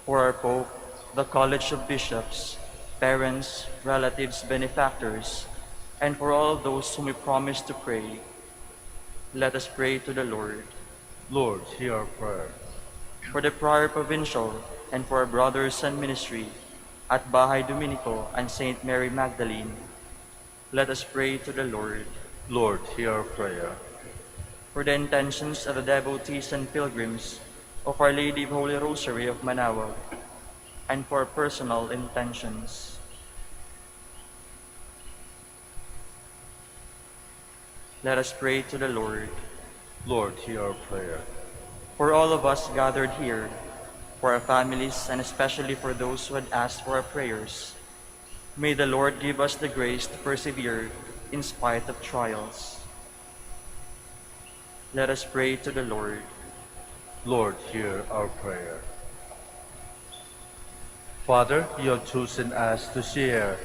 For our Pope, the College of Bishops, parents, relatives, benefactors, and for all those whom we promise to pray, let us pray to the Lord. Lord, hear our prayer. For the Prior Provincial and for our brothers and ministry at Bahay Dominico and Saint Mary Magdalene, let us pray to the Lord. Lord, hear our prayer. For the intentions of the devotees and pilgrims of Our Lady of Holy Rosary of Manaoag, and for personal intentions. Let us pray to the Lord. Lord, hear our prayer. For all of us gathered here, for our families, and especially for those who had asked for our prayers, may the Lord give us the grace to persevere in spite of trials. Let us pray to the Lord. Lord, hear our prayer. Father, you have chosen us to share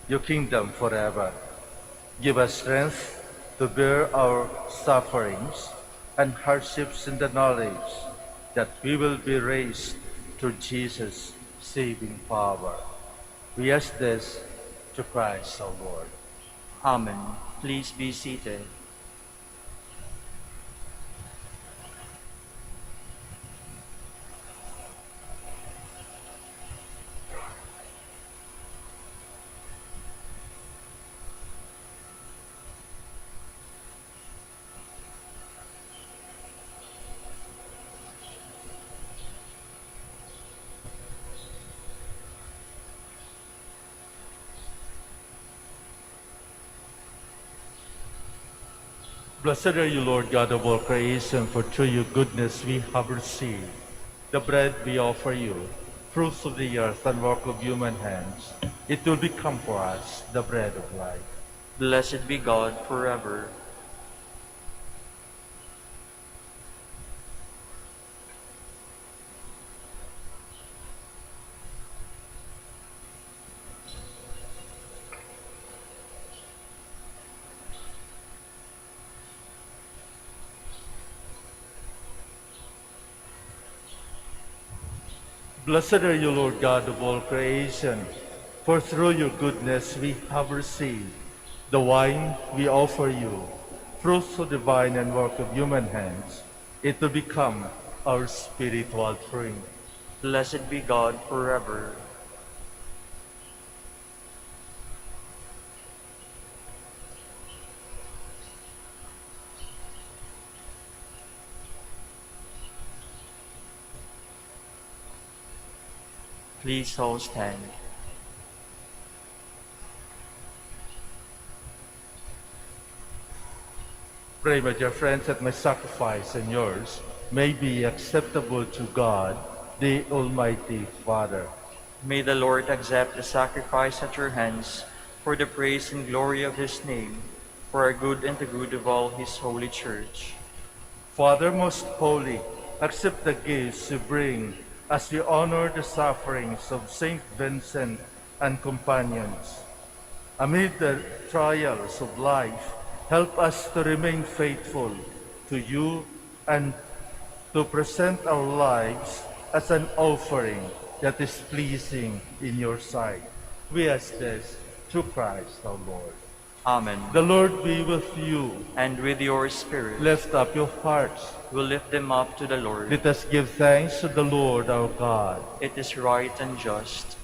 your kingdom forever. Give us strength to bear our sufferings and hardships in the knowledge that we will be raised through Jesus' saving power. We ask this to Christ our Lord. Amen. Please be seated. Blessed are you, Lord God of all creation, for through your goodness we have received the bread we offer you, fruits of the earth and work of human hands. It will become for us the bread of life. Blessed be God forever. Blessed are you, Lord God of all creation, for through your goodness we have received the wine we offer you, fruit so divine and work of human hands. It will become our spiritual drink. Blessed be God forever. Please all stand. Pray, my dear friends, that my sacrifice and yours may be acceptable to God, the Almighty Father. May the Lord accept the sacrifice at your hands for the praise and glory of his name, for our good and the good of all his holy church. Father most holy, accept the gifts you bring as we honor the sufferings of Saint Vincent and companions. Amid the trials of life, help us to remain faithful to you and to present our lives as an offering that is pleasing in your sight. We ask this through Christ our Lord. Amen. The Lord be with you. And with your spirit, Lift up your hearts. we'll lift them up to the Lord. Let us give thanks to the Lord our God. It is right and just.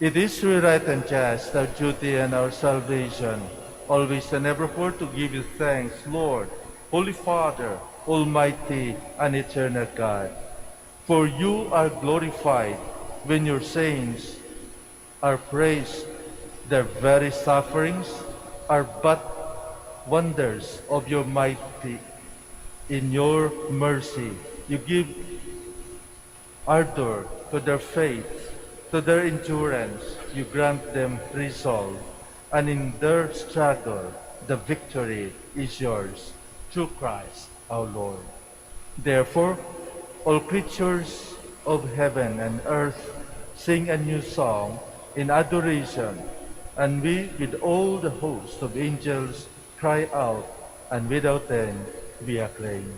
It is true, right, and just, our duty and our salvation, always and evermore to give you thanks, Lord, Holy Father, Almighty and eternal God. For you are glorified when your saints are praised. Their very sufferings are but wonders of your mighty. In your mercy, you give ardor to their faith, to their endurance, you grant them resolve, and in their struggle, the victory is yours, through Christ our Lord. Therefore, all creatures of heaven and earth sing a new song in adoration, and we, with all the host of angels, cry out, and without end we acclaim.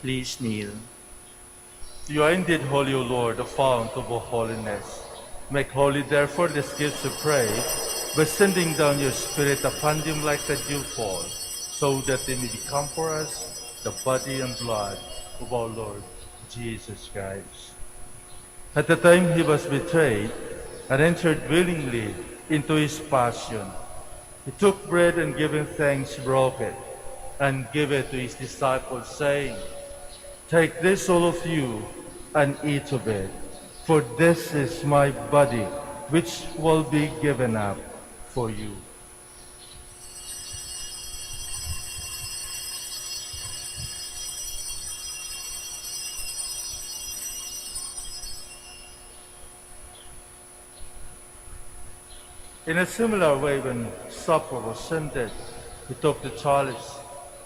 Please kneel. You are indeed holy, O Lord, the fount of all holiness. Make holy, therefore, these gifts, we pray, by sending down your Spirit upon them like the dewfall, so that they may become for us the body and blood of our Lord Jesus Christ. At the time he was betrayed and entered willingly into his passion, he took bread and giving thanks, broke it, and gave it to his disciples, saying, "Take this, all of you, and eat of it, for this is my body, which will be given up for you." In a similar way, when supper was ended, he took the chalice,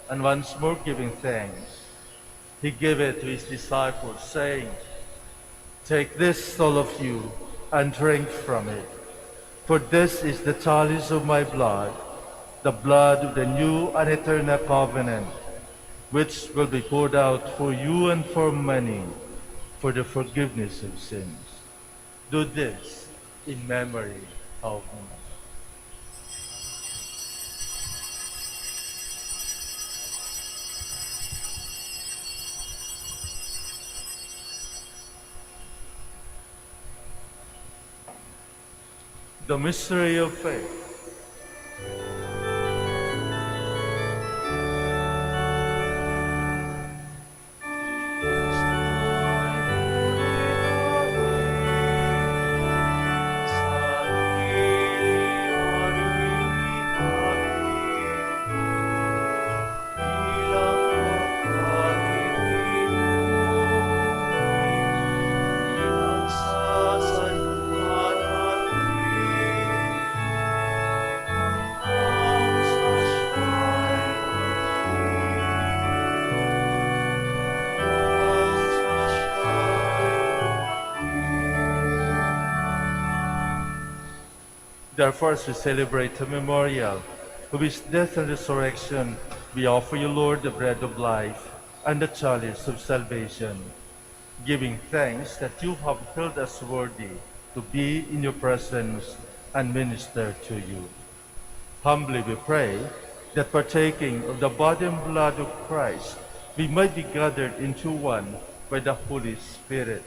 and once more giving thanks, he gave it to his disciples, saying, "Take this, all of you, and drink from it, for this is the chalice of my blood, the blood of the new and eternal covenant, which will be poured out for you and for many, for the forgiveness of sins. Do this in memory of me. The mystery of faith. Therefore, as we celebrate the memorial of his death and resurrection, we offer you, Lord, the bread of life and the chalice of salvation, giving thanks that you have held us worthy to be in your presence and minister to you. Humbly we pray that partaking of the body and blood of Christ, we might be gathered into one by the Holy Spirit.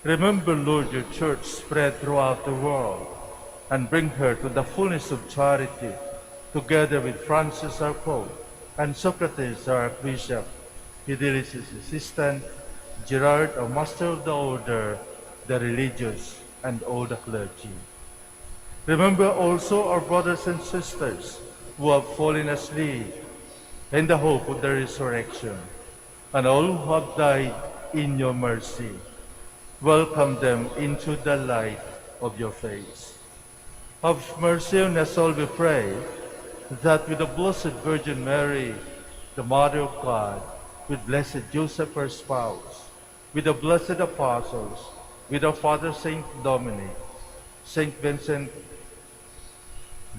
Remember, Lord, your church spread throughout the world, and bring her to the fullness of charity, together with Francis our Pope, and Socrates our Archbishop, Fidelis' assistant, Gerard our Master of the Order, the religious, and all the clergy. Remember also our brothers and sisters who have fallen asleep in the hope of the resurrection, and all who have died in your mercy. Welcome them into the light of your face. Have mercy on us all, we pray, that with the Blessed Virgin Mary, the Mother of God, with Blessed Joseph, her spouse, with the blessed apostles, with our Father Saint Dominic, Saint Vincent,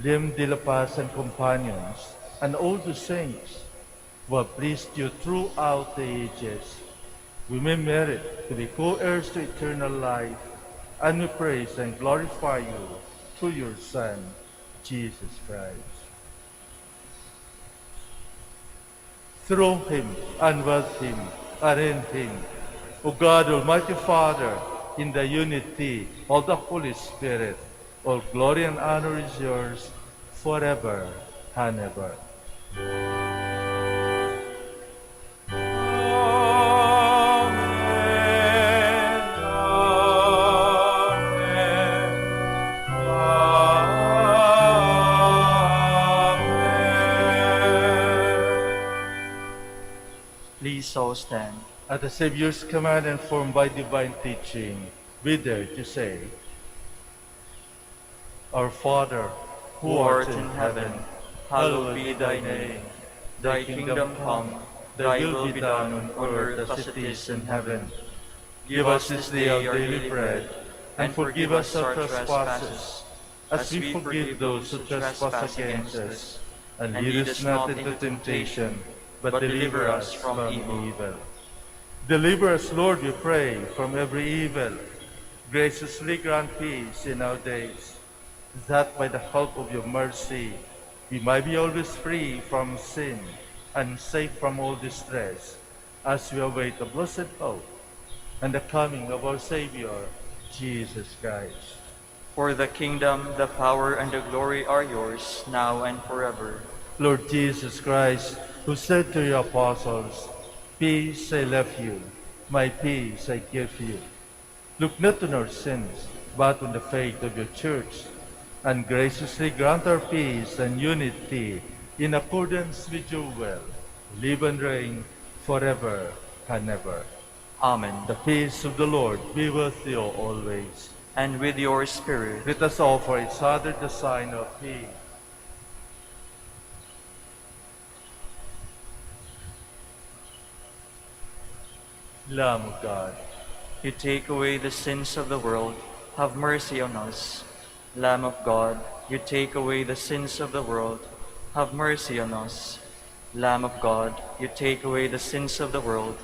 Liem de la Paz and companions, and all the saints who have pleased you throughout the ages, we may merit to be co-heirs to eternal life, and we praise and glorify you through your Son, Jesus Christ. Through him, and with him, and in him, O God, Almighty Father, in the unity of the Holy Spirit, all glory and honor is yours forever and ever. Please all stand. At the Savior's command and formed by divine teaching, we dare to say, Our Father, Who art in heaven, hallowed be thy name. Thy kingdom come, thy will be done on earth as it is in heaven. Give us this day our daily bread, and forgive us our trespasses, as we forgive those who trespass against us. And lead us not into temptation, but deliver us from evil. Deliver us, Lord, we pray, from every evil. Graciously grant peace in our days, that by the help of your mercy we might be always free from sin and safe from all distress, as we await the blessed hope and the coming of our Savior, Jesus Christ. For the kingdom, the power, and the glory are yours, now and forever. Lord Jesus Christ, who said to your apostles, Peace I left you, my peace I give you. Look not on our sins, but on the faith of your church, and graciously grant our peace and unity in accordance with your will, live and reign forever and ever. Amen. The peace of the Lord be with you always. And with your spirit. Let us offer each other the sign of peace. Lamb of God, You take away the sins of the world, have mercy on us. Lamb of God, you take away the sins of the world, have mercy on us. Lamb of God, you take away the sins of the world,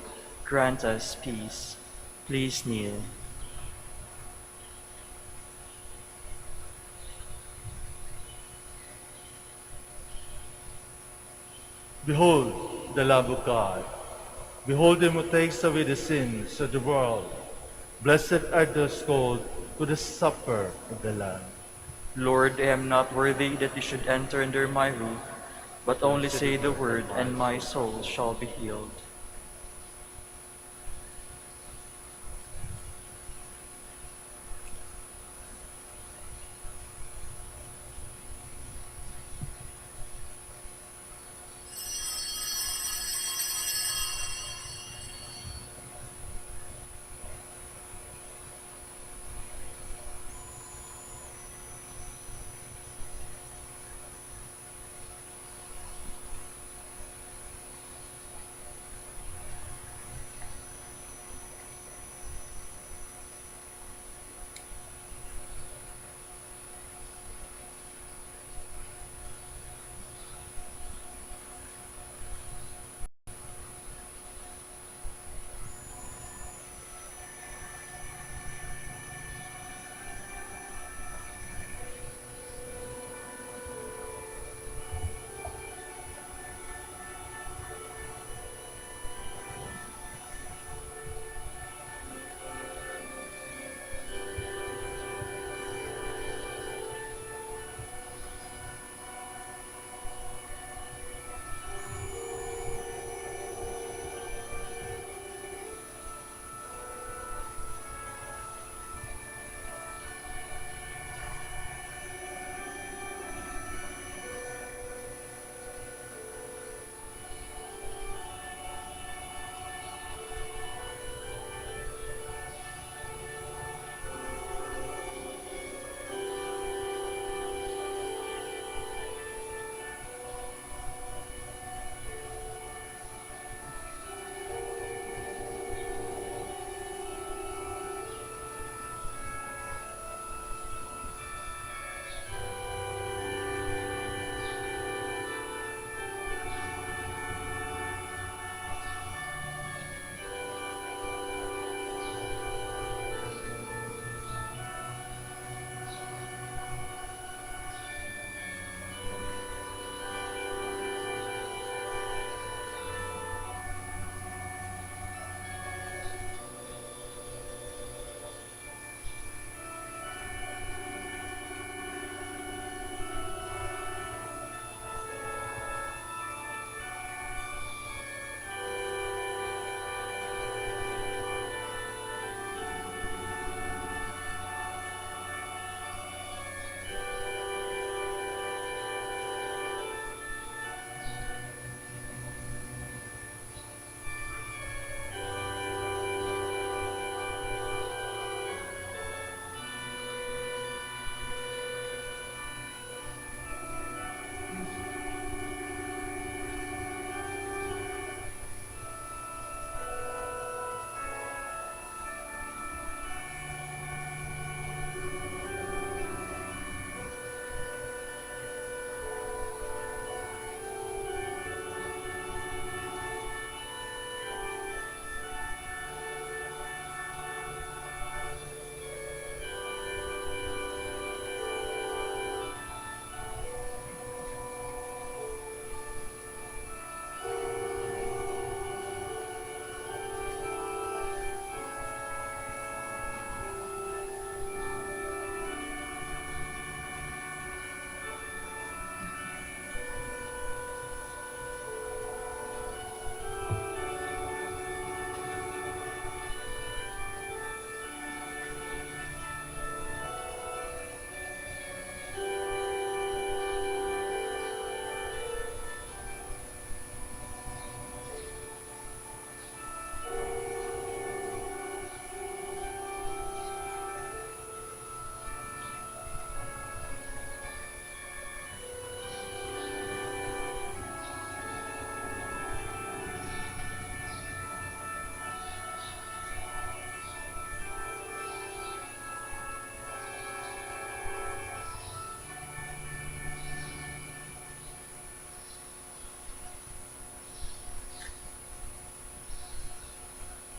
grant us peace. Please kneel. Behold the Lamb of God. Behold him who takes away the sins of the world. Blessed are those called to the supper of the Lamb. Lord, I am not worthy that you should enter under my roof, but only say the word, and my soul shall be healed.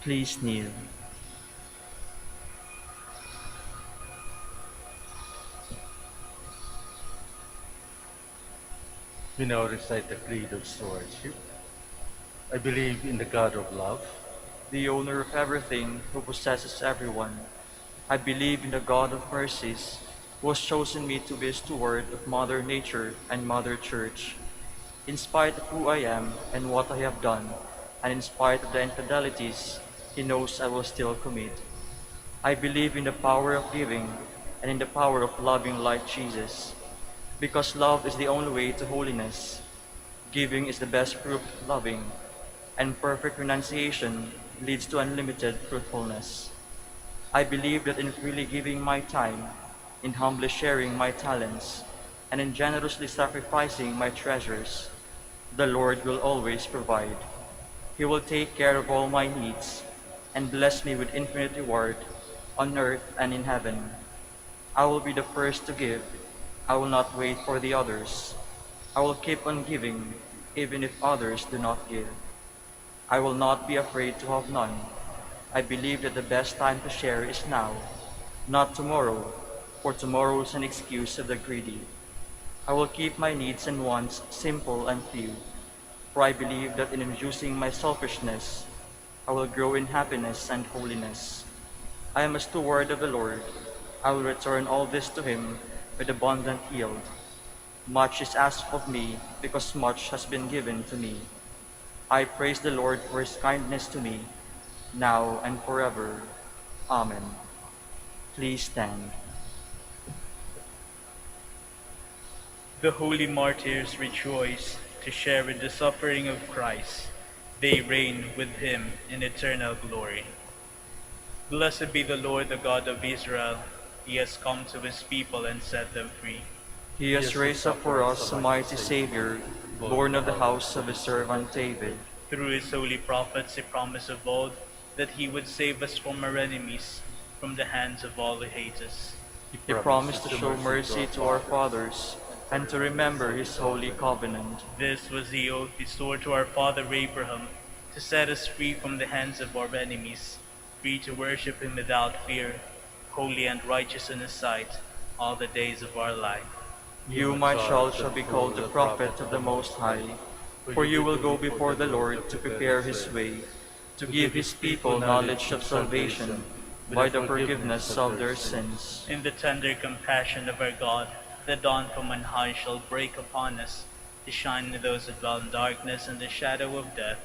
Please kneel. We now recite the Creed of Stewardship. I believe in the God of love, the owner of everything, who possesses everyone. I believe in the God of mercies, who has chosen me to be a steward of Mother Nature and Mother Church. In spite of who I am and what I have done, and in spite of the infidelities he knows I will still commit, I believe in the power of giving and in the power of loving like Jesus. Because love is the only way to holiness, giving is the best proof of loving, and perfect renunciation leads to unlimited fruitfulness. I believe that in freely giving my time, in humbly sharing my talents, and in generously sacrificing my treasures, the Lord will always provide. He will take care of all my needs and bless me with infinite reward on earth and in heaven. I will be the first to give. I will not wait for the others. I will keep on giving, even if others do not give. I will not be afraid to have none. I believe that the best time to share is now, not tomorrow, for tomorrow is an excuse of the greedy. I will keep my needs and wants simple and few, for I believe that in reducing my selfishness, I will grow in happiness and holiness. I am a steward of the Lord. I will return all this to him with abundant yield. Much is asked of me, because much has been given to me. I praise the Lord for his kindness to me, now and forever. Amen. Please stand. The holy martyrs rejoice to share in the suffering of Christ. They reign with him in eternal glory. Blessed be the Lord, the God of Israel. He has come to his people and set them free. He has raised up for us a mighty Savior, born of the house of his servant David. Through his holy prophets he promised of old that he would save us from our enemies, from the hands of all who hate us. He promised to show mercy to our fathers and to remember his holy covenant. This was the oath he swore to our father Abraham, to set us free from the hands of our enemies, free to worship him without fear, holy and righteous in his sight, all the days of our life. You, my child, shall be called the prophet of the Most High, for you will go before the Lord to prepare his way, to give his people knowledge of salvation by the forgiveness of their sins. In the tender compassion of our God, the dawn from on high shall break upon us, to shine in those who dwell in darkness and the shadow of death,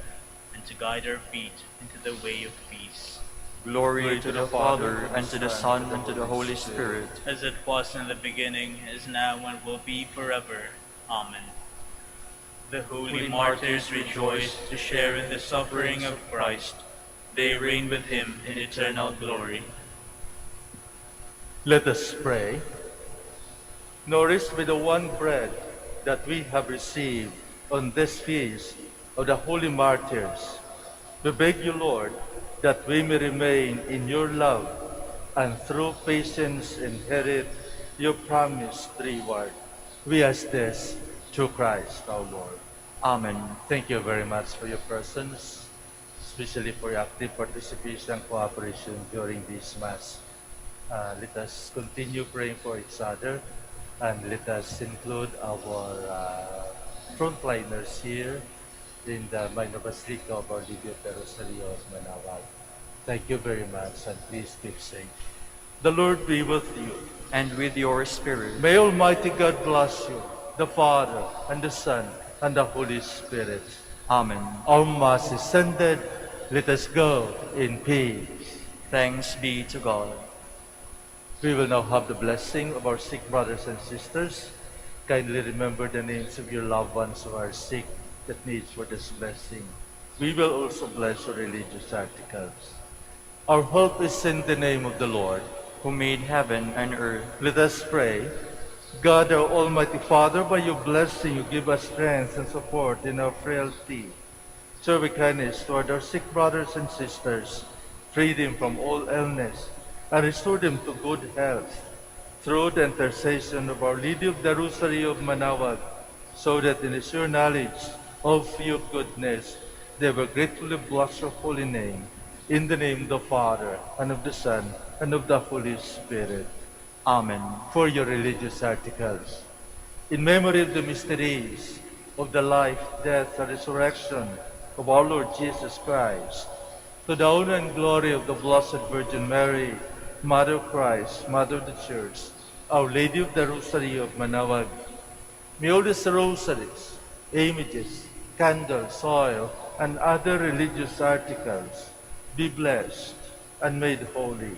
and to guide our feet into the way of peace. Glory to the Father, and to the Son, and to the Holy Spirit. As it was in the beginning, is now, and will be forever. Amen. The holy martyrs rejoice to share in the suffering of Christ. They reign with him in eternal glory. Let us pray. Nourished by the one bread that we have received on this feast of the holy martyrs, we beg you, Lord, that we may remain in your love and through patience inherit your promised reward. We ask this through Christ our Lord. Amen. Thank you very much for your presence, especially for your active participation and cooperation during this Mass. Let us continue praying for each other, and let us include our frontliners here in the minor basilica of Our Lady of the Rosary of Manaoag. Thank you very much, and please keep safe. The Lord be with you. And with your spirit. May Almighty God bless you, the Father, and the Son, and the Holy Spirit. Amen. Our Mass is ended. Let us go in peace. Thanks be to God. We will now have the blessing of our sick brothers and sisters. Kindly remember the names of your loved ones who are sick that needs for this blessing. We will also bless your religious articles. Our hope is in the name of the Lord, who made heaven and earth. Let us pray. God, our Almighty Father, by your blessing you give us strength and support in our frailty. Show your kindness toward our sick brothers and sisters, free them from all illness, and restore them to good health, through the intercession of Our Lady of the Rosary of Manaoag, so that in the sure knowledge of your goodness they will gratefully bless your holy name. In the name of the Father, and of the Son, and of the Holy Spirit. Amen. For your religious articles. In memory of the mysteries of the life, death, and resurrection of our Lord Jesus Christ, to the honor and glory of the Blessed Virgin Mary, Mother of Christ, Mother of the Church, Our Lady of the Rosary of Manaoag, may all these rosaries, images, candles, oil, and other religious articles be blessed and made holy.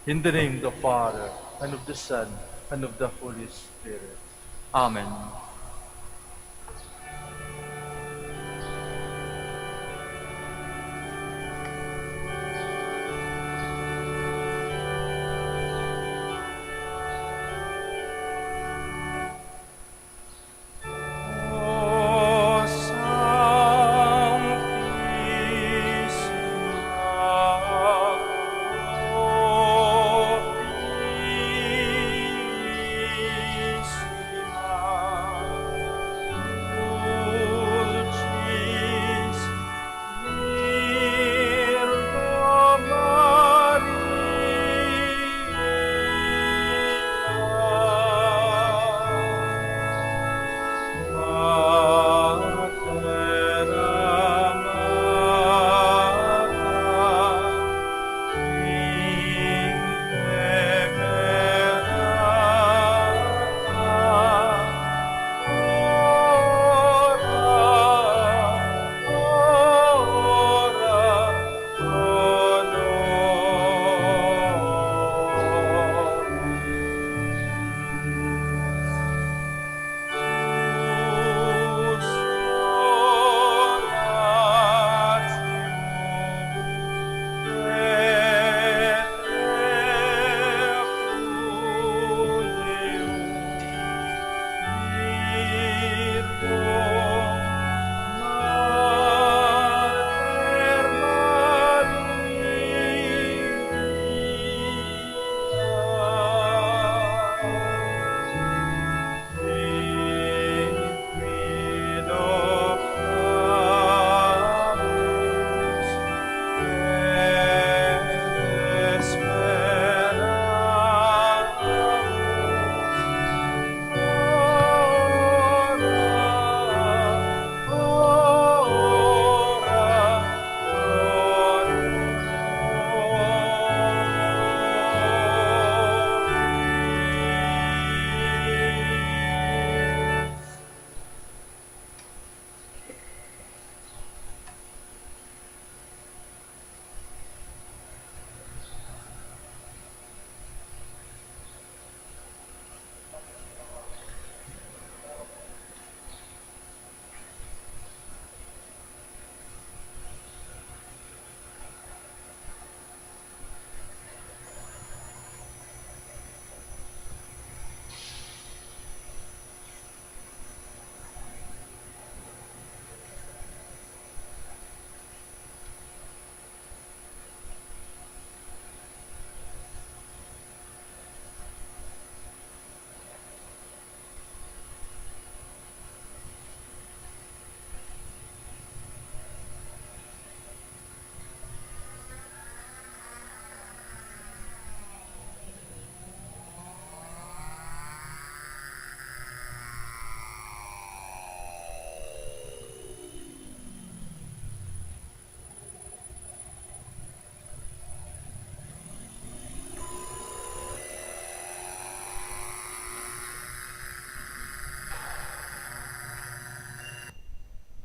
In the name of the Father, and of the Son, and of the Holy Spirit. Amen.